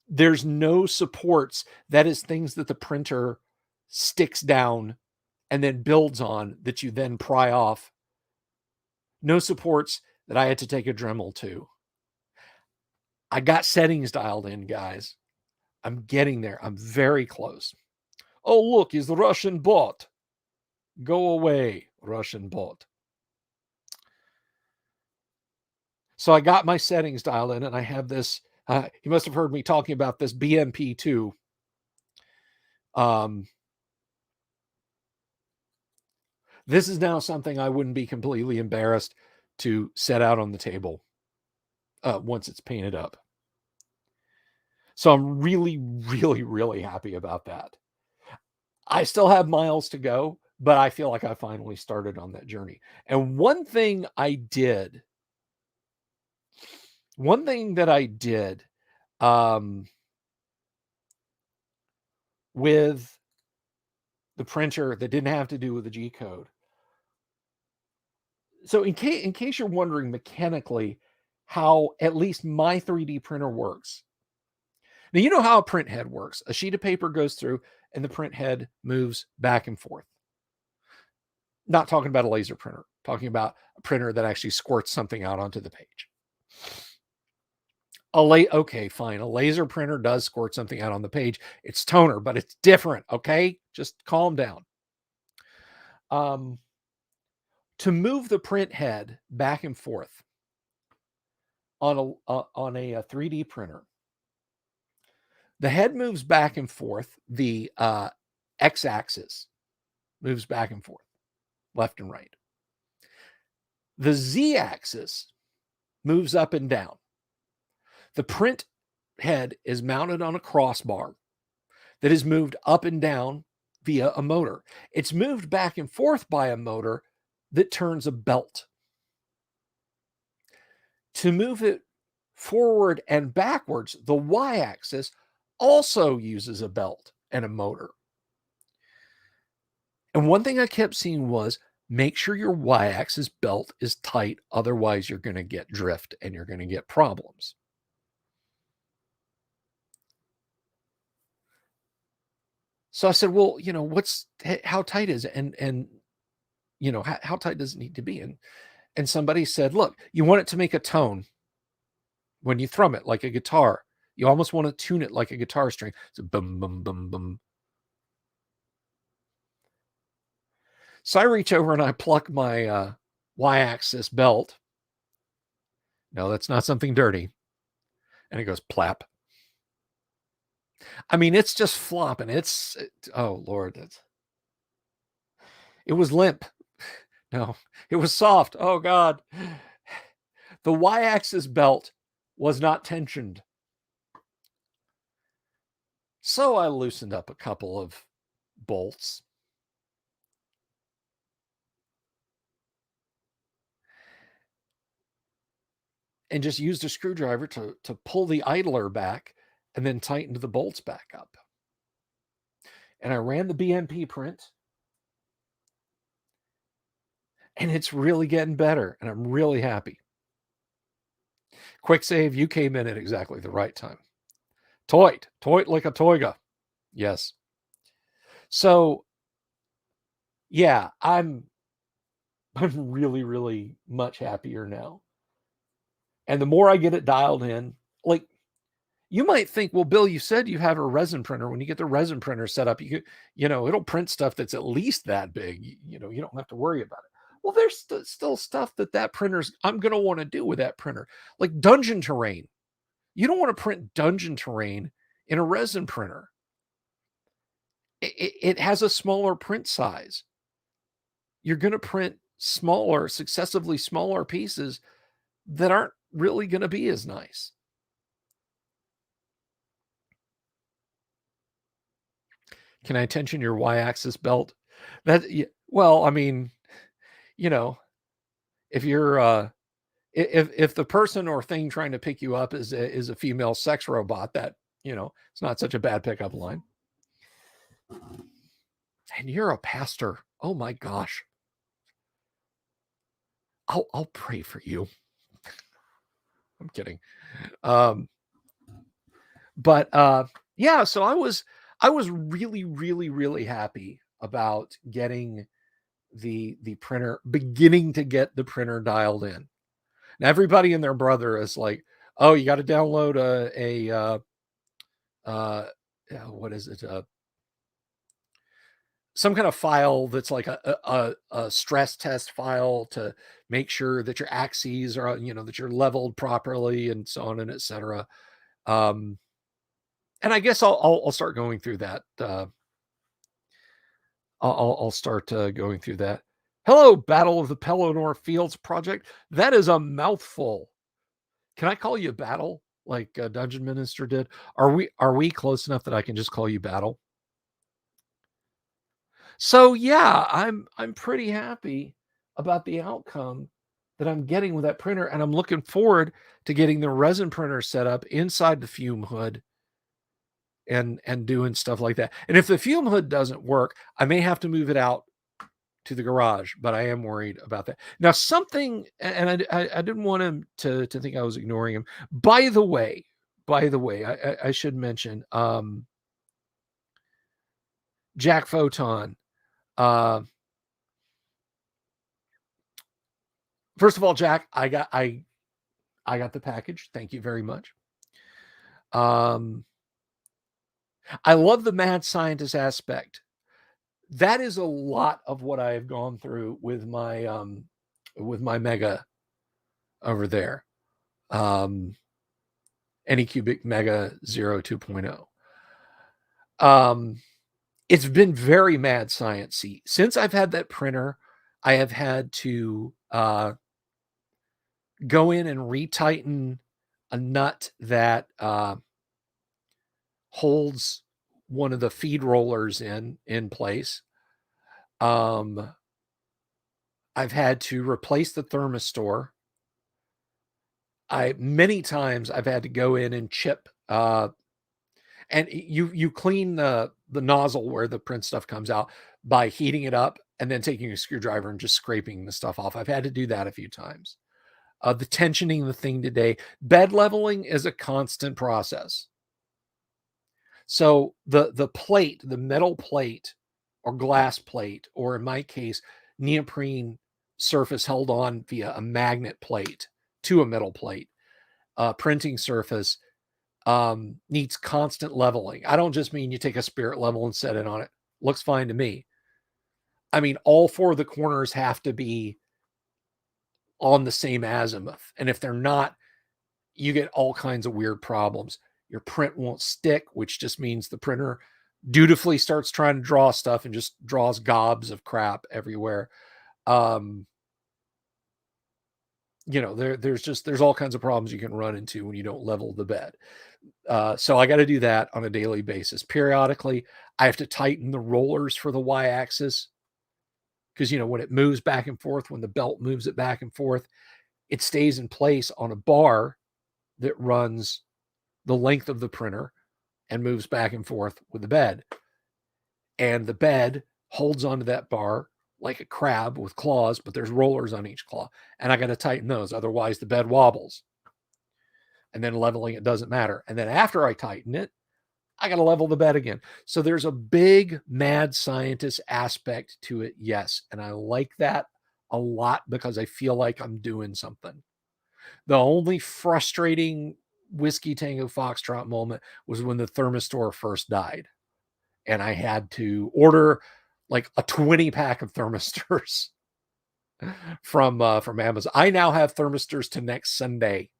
There's no supports. That is things that the printer sticks down and then builds on that you then pry off. No supports that I had to take a Dremel to. I got settings dialed in, guys. I'm getting there. I'm very close. Oh, look, he's the Russian bot. Go away, Russian bot. So I got my settings dialed in, and I have this. You must have heard me talking about this BMP2. This is now something I wouldn't be completely embarrassed to set out on the table once it's painted up. So I'm really, really, really happy about that. I still have miles to go, but I feel like I finally started on that journey. And one thing that I did with the printer that didn't have to do with the G-code. So in case you're wondering mechanically how at least my 3D printer works. Now, you know how a print head works. A sheet of paper goes through and the print head moves back and forth. Not talking about a laser printer, talking about a printer that actually squirts something out onto the page. Okay, fine. A laser printer does squirt something out on the page. It's toner, but it's different. Okay, just calm down. To move the print head back and forth on a 3D printer, The head moves back and forth. The x-axis moves back and forth, left and right. The z-axis moves up and down. The print head is mounted on a crossbar that is moved up and down via a motor. It's moved back and forth by a motor that turns a belt. To move it forward and backwards, the y-axis also uses a belt and a motor. And one thing I kept seeing was, make sure your y-axis belt is tight, otherwise you're going to get drift and you're going to get problems. So I said, well, how tight is it? And how tight does it need to be? And somebody said, look, you want it to make a tone when you thrum it like a guitar. You almost want to tune it like a guitar string. So boom, boom, boom, boom. So I reach over and I pluck my y-axis belt. No, that's not something dirty. And it goes plap. I mean, it's just flopping. Oh Lord, it was limp. No, it was soft. Oh God. The y-axis belt was not tensioned. So I loosened up a couple of bolts. And just used a screwdriver to pull the idler back and then tightened the bolts back up. And I ran the BMP print. And it's really getting better. And I'm really happy. Quick save, you came in at exactly the right time. Toit like a toiga. Yes. So, yeah, I'm really, really much happier now. And the more I get it dialed in, like, you might think, well, Bill, you said you have a resin printer. When you get the resin printer set up, it'll print stuff that's at least that big. You don't have to worry about it. Well, there's still stuff I'm going to want to do with that printer, like dungeon terrain. You don't want to print dungeon terrain in a resin printer. It has a smaller print size. You're going to print successively smaller pieces that aren't really going to be as nice. Can I tension your y-axis belt? Well, I mean, if you're if the person or thing trying to pick you up is a female sex robot, that it's not such a bad pickup line. And you're a pastor. Oh my gosh. I'll pray for you. I'm kidding. But yeah, so I was really, really, really happy about getting the printer, beginning to get the printer dialed in. Now everybody and their brother is like, oh, you got to download what is it? Some kind of file that's like a stress test file to make sure that your axes are, that you're leveled properly and so on and et cetera. And I guess I'll start going through that. I'll start going through that. Hello, Battle of the Pelennor Fields Project. That is a mouthful. Can I call you Battle like Dungeon Minister did? Are we close enough that I can just call you Battle? So yeah, I'm pretty happy about the outcome that I'm getting with that printer, and I'm looking forward to getting the resin printer set up inside the fume hood and doing stuff like that. And if the fume hood doesn't work, I may have to move it out to the garage, but I am worried about that. Now, something, and I didn't want him to think I was ignoring him. By the way, I should mention Jack Photon. First of all, Jack, I got the package. Thank you very much. I love the mad scientist aspect. That is a lot of what I have gone through with my Mega over there. Anycubic Mega 0 2.0. It's been very mad science-y. Since I've had that printer, I have had to go in and retighten a nut that holds one of the feed rollers in place. I've had to replace the thermistor. Many times I've had to go in and chip and you clean the nozzle where the print stuff comes out by heating it up and then taking a screwdriver and just scraping the stuff off. I've had to do that a few times. The tensioning the thing today, bed leveling is a constant process. So the plate, the metal plate or glass plate, or in my case, neoprene surface held on via a magnet plate to a metal plate, printing surface needs constant leveling. I don't just mean you take a spirit level and set it on it. Looks fine to me. I mean, all four of the corners have to be on the same azimuth. And if they're not, you get all kinds of weird problems. Your print won't stick, which just means the printer dutifully starts trying to draw stuff and just draws gobs of crap everywhere. There's all kinds of problems you can run into when you don't level the bed. So I got to do that on a daily basis. Periodically, I have to tighten the rollers for the Y-axis because, when it moves back and forth, when the belt moves it back and forth, it stays in place on a bar that runs the length of the printer and moves back and forth with the bed. And the bed holds onto that bar like a crab with claws, but there's rollers on each claw. And I got to tighten those. Otherwise, the bed wobbles. And then leveling it doesn't matter. And then after I tighten it, I got to level the bed again. So there's a big mad scientist aspect to it. Yes. And I like that a lot because I feel like I'm doing something. The only frustrating Whiskey Tango Foxtrot moment was when the thermistor first died. And I had to order like a 20 pack of thermistors from Amazon. I now have thermistors to next Sunday.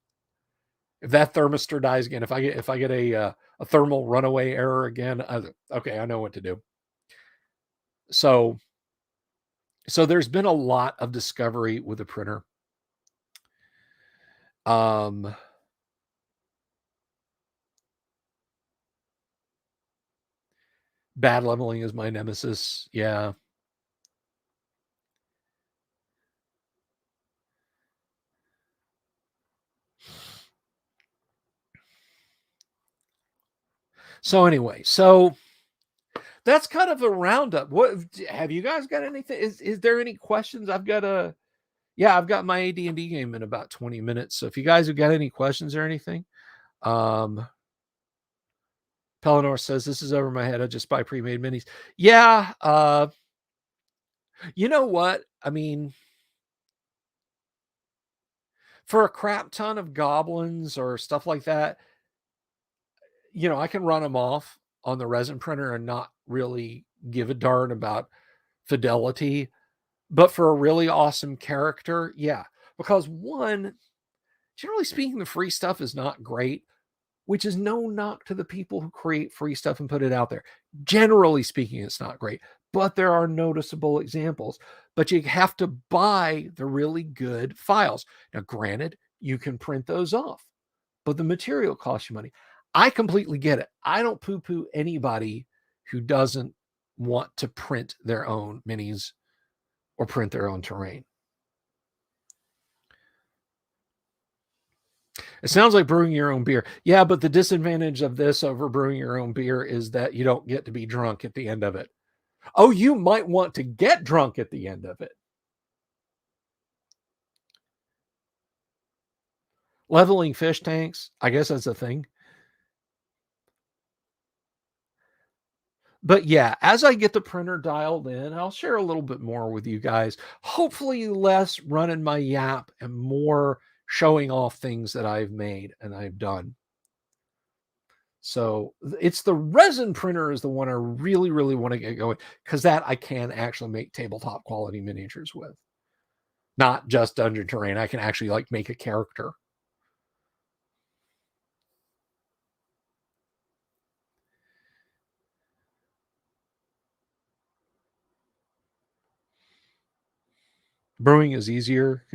If that thermistor dies again, if I get a thermal runaway error again, okay, I know what to do. So there's been a lot of discovery with the printer. Bad leveling is my nemesis. Yeah. So anyway, that's kind of a roundup. What have you guys got anything? Is there any questions? I've got my AD&D game in about 20 minutes. So if you guys have got any questions or anything, Pellinor says this is over my head. I just buy pre-made minis. Yeah. You know what? I mean, for a crap ton of goblins or stuff like that, I can run them off on the resin printer and not really give a darn about fidelity. But for a really awesome character, yeah. Because one, generally speaking, the free stuff is not great, which is no knock to the people who create free stuff and put it out there. Generally speaking, it's not great, but there are noticeable examples. But you have to buy the really good files. Now, granted, you can print those off, but the material costs you money. I completely get it. I don't poo-poo anybody who doesn't want to print their own minis or print their own terrain. It sounds like brewing your own beer. Yeah, but the disadvantage of this over brewing your own beer is that you don't get to be drunk at the end of it. Oh, you might want to get drunk at the end of it. Leveling fish tanks, I guess that's a thing. But yeah, as I get the printer dialed in, I'll share a little bit more with you guys. Hopefully less running my yap and more showing off things that I've made and I've done. So it's the resin printer is the one I really, really want to get going because that I can actually make tabletop quality miniatures with. Not just dungeon terrain. I can actually like make a character. Brewing is easier.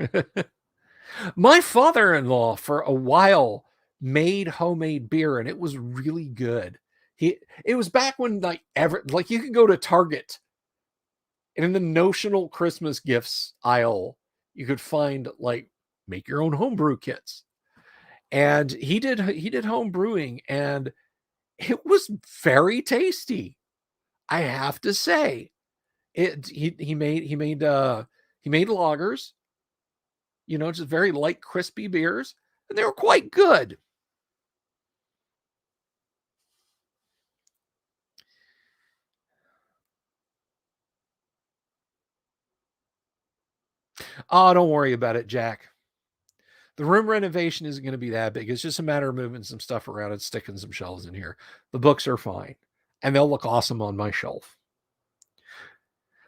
My father-in-law for a while made homemade beer, and it was really good. It was back when like you could go to Target, and in the notional Christmas gifts aisle, you could find like make your own homebrew kits. And he did home brewing, and it was very tasty. I have to say. He made lagers, just very light, crispy beers, and they were quite good. Oh, don't worry about it, Jack. The room renovation isn't going to be that big. It's just a matter of moving some stuff around and sticking some shelves in here. The books are fine, and they'll look awesome on my shelf.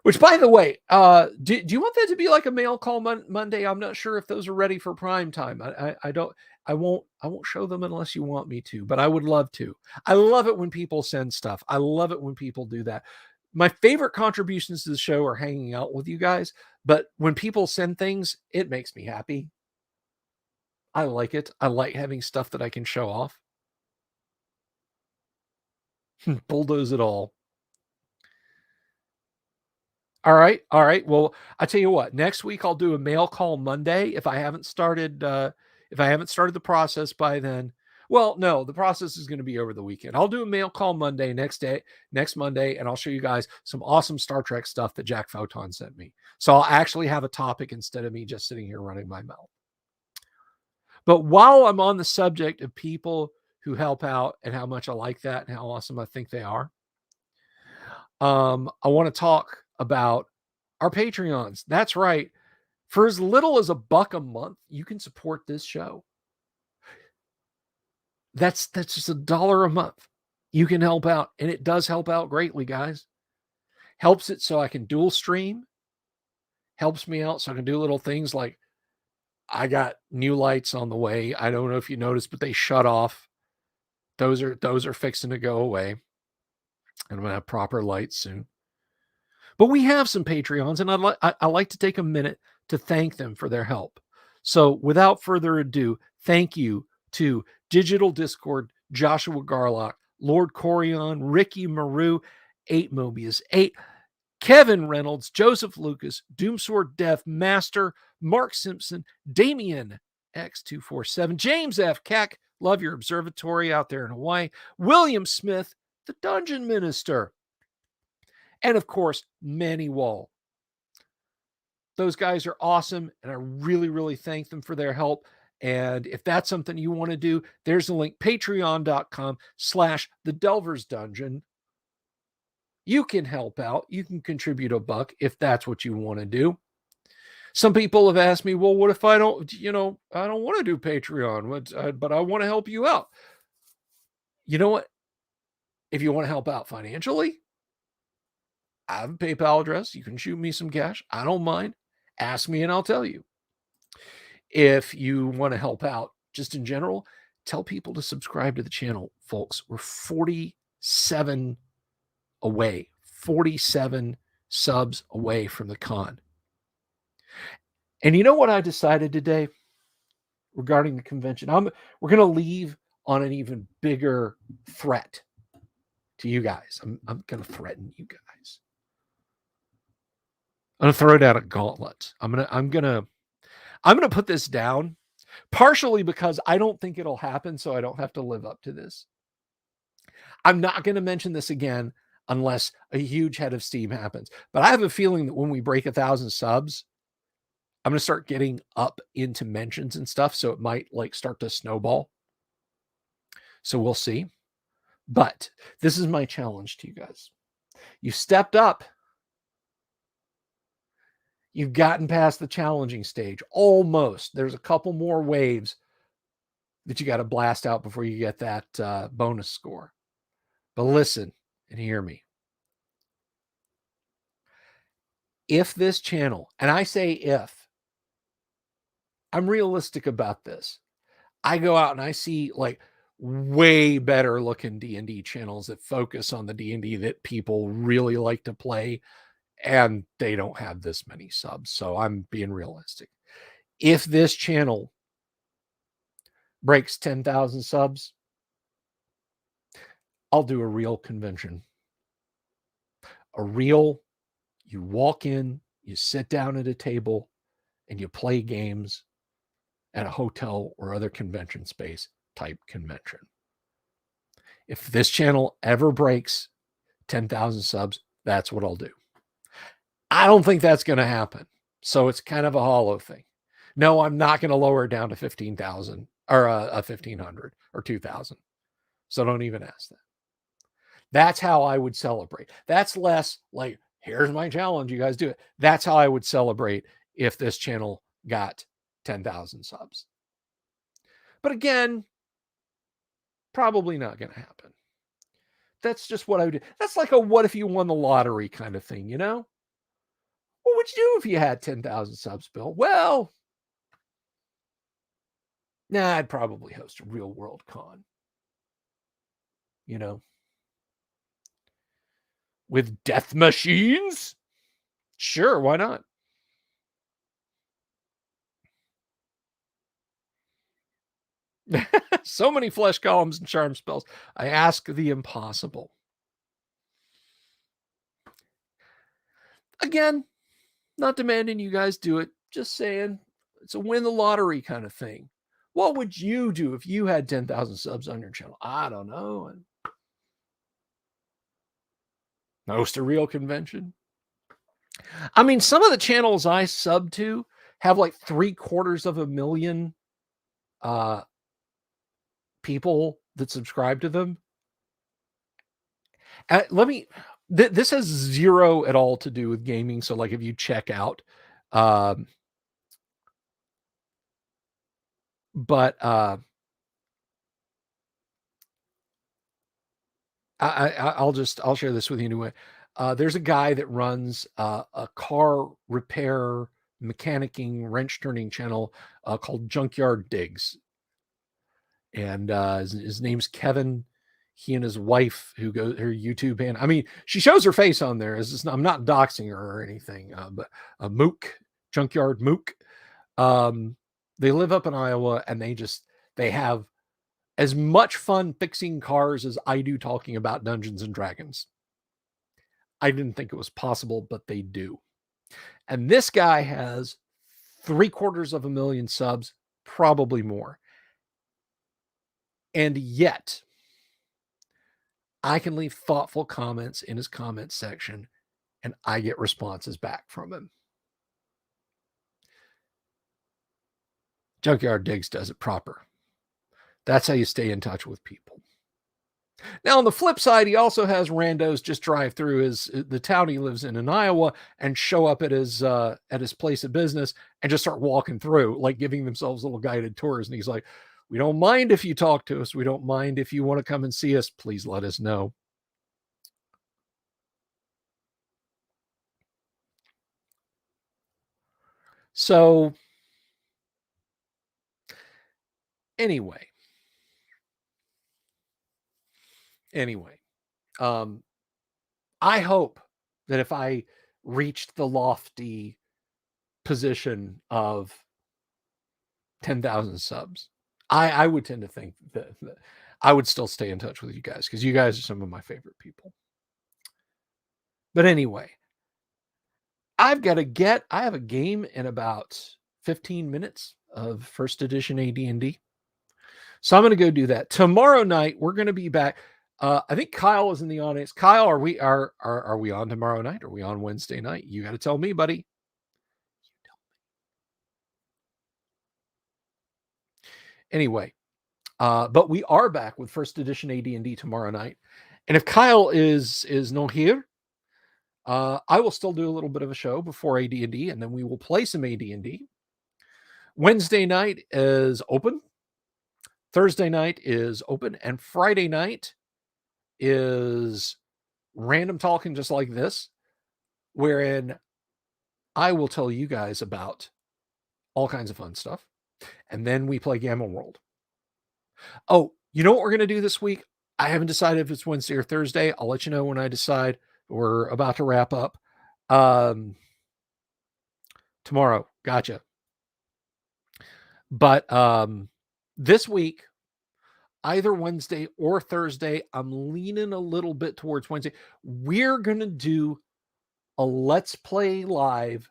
Which, by the way, do you want that to be like a mail call Monday? I'm not sure if those are ready for prime time. I don't. I won't show them unless you want me to, but I would love to. I love it when people send stuff. I love it when people do that. My favorite contributions to the show are hanging out with you guys, but when people send things, it makes me happy. I like it. I like having stuff that I can show off. Bulldoze it all. All right. All right. Well, I tell you what, next week I'll do a mail call Monday if I haven't started the process by then. Well, no, the process is going to be over the weekend. I'll do a mail call Monday next Monday, and I'll show you guys some awesome Star Trek stuff that Jack Photon sent me. So I'll actually have a topic instead of me just sitting here running my mouth. But while I'm on the subject of people who help out and how much I like that and how awesome I think they are, I want to talk about our Patreons. That's right. For as little as $1 a month, you can support this show. That's just $1 a month. You can help out, and it does help out greatly, guys. Helps it so I can dual stream. Helps me out so I can do little things like I got new lights on the way. I don't know if you noticed, but they shut off. Those are fixing to go away. And I'm going to have proper lights soon. But we have some Patreons, and I like to take a minute to thank them for their help. So without further ado, thank you to Digital Discord, Joshua Garlock, Lord Corion, Ricky Maru, 8 Mobius 8, Kevin Reynolds, Joseph Lucas, Doomsword Death Master, Mark Simpson, Damian X247, James F. Keck, love your observatory out there in Hawaii, William Smith, the Dungeon Minister, and of course, Manny Wall. Those guys are awesome, and I really, really thank them for their help. And if that's something you want to do, there's a link, patreon.com/the Delver's Dungeon. You can help out. You can contribute $1 if that's what you want to do. Some people have asked me, well, what if I don't, I don't want to do Patreon, but I want to help you out. You know what? If you want to help out financially, I have a PayPal address. You can shoot me some cash. I don't mind. Ask me and I'll tell you. If you want to help out just in general, tell people to subscribe to the channel, folks. We're 47 subs away from the con. And you know what I decided today regarding the convention? We're going to leave on an even bigger threat to you guys. I'm going to threaten you guys. I'm going to throw down a gauntlet. I'm going to put this down, partially because I don't think it'll happen, so I don't have to live up to this. I'm not going to mention this again unless a huge head of steam happens. But I have a feeling that when we break 1,000 subs, I'm going to start getting up into mentions and stuff, so it might start to snowball. So we'll see. But this is my challenge to you guys. You stepped up. You've gotten past the challenging stage. Almost. There's a couple more waves that you got to blast out before you get that bonus score. But listen and hear me. If this channel, and I say if, I'm realistic about this. I go out and I see way better looking D&D channels that focus on the D&D that people really like to play and they don't have this many subs. So I'm being realistic. If this channel breaks 10,000 subs, I'll do a real convention. A real, you walk in, you sit down at a table, and you play games at a hotel or other convention space type convention. If this channel ever breaks 10,000 subs, that's what I'll do. I don't think that's going to happen. So it's kind of a hollow thing. No, I'm not going to lower it down to 15,000 or 1,500 or 2,000. So don't even ask that. That's how I would celebrate. That's less like, here's my challenge. You guys do it. That's how I would celebrate if this channel got 10,000 subs. But again, probably not going to happen. That's just what I would do. That's like a what if you won the lottery kind of thing, you know? What would you do if you had 10,000 subs, Bill? Well, I'd probably host a real world con. You know? With death machines? Sure, why not? So many flesh columns and charm spells. I ask the impossible. Again, not demanding you guys do it, just saying it's a win the lottery kind of thing. What would you do if you had 10,000 subs on your channel? I don't know. Host a real convention. I mean, some of the channels I sub to have like 750,000 people that subscribe to them. This has zero at all to do with gaming. So like if you check out, but I'll share this with you anyway. There's a guy that runs a car repair, mechanicking, wrench turning channel called Junkyard Digs, and his name's Kevin. He and his wife, who goes her YouTube, and I mean, she shows her face on there. I'm not doxing her or anything, but Mook, Junkyard Mook. They live up in Iowa, and they have as much fun fixing cars as I do talking about Dungeons and Dragons. I didn't think it was possible, but they do. And this guy has 750,000 subs, probably more. And yet, I can leave thoughtful comments in his comment section, and I get responses back from him. Junkyard Digs does it proper. That's how you stay in touch with people. Now, on the flip side, he also has randos just drive through the town he lives in Iowa and show up at his place of business and just start walking through, like giving themselves little guided tours. And he's like, "We don't mind if you talk to us. We don't mind if you want to come and see us. Please let us know." So, anyway, I hope that if I reached the lofty position of 10,000 subs, I would tend to think that I would still stay in touch with you guys because you guys are some of my favorite people. But anyway, I have a game in about 15 minutes of first edition AD&D. So I'm going to go do that. Tomorrow night, we're going to be back. I think Kyle is in the audience. Kyle, are we on tomorrow night? Are we on Wednesday night? You got to tell me, buddy. Anyway, but we are back with first edition AD&D tomorrow night. And if Kyle is not here, I will still do a little bit of a show before AD&D, and then we will play some AD&D. Wednesday night is open. Thursday night is open, and Friday night is random talking just like this, wherein I will tell you guys about all kinds of fun stuff. And then we play Gamma World. Oh, you know what we're going to do this week? I haven't decided if it's Wednesday or Thursday. I'll let you know when I decide. We're about to wrap up. Tomorrow. Gotcha. But this week, either Wednesday or Thursday, I'm leaning a little bit towards Wednesday. We're going to do a Let's Play Live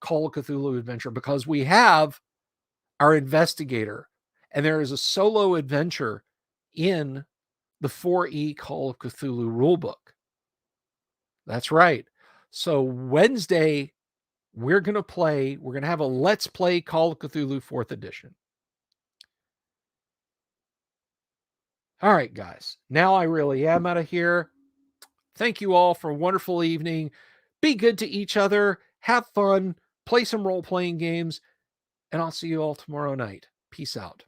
Call of Cthulhu adventure because we have our investigator, and there is a solo adventure in the 4E Call of Cthulhu rulebook. That's right. So Wednesday, we're going to have a Let's Play Call of Cthulhu 4th edition. All right, guys. Now I really am out of here. Thank you all for a wonderful evening. Be good to each other. Have fun. Play some role-playing games. And I'll see you all tomorrow night. Peace out.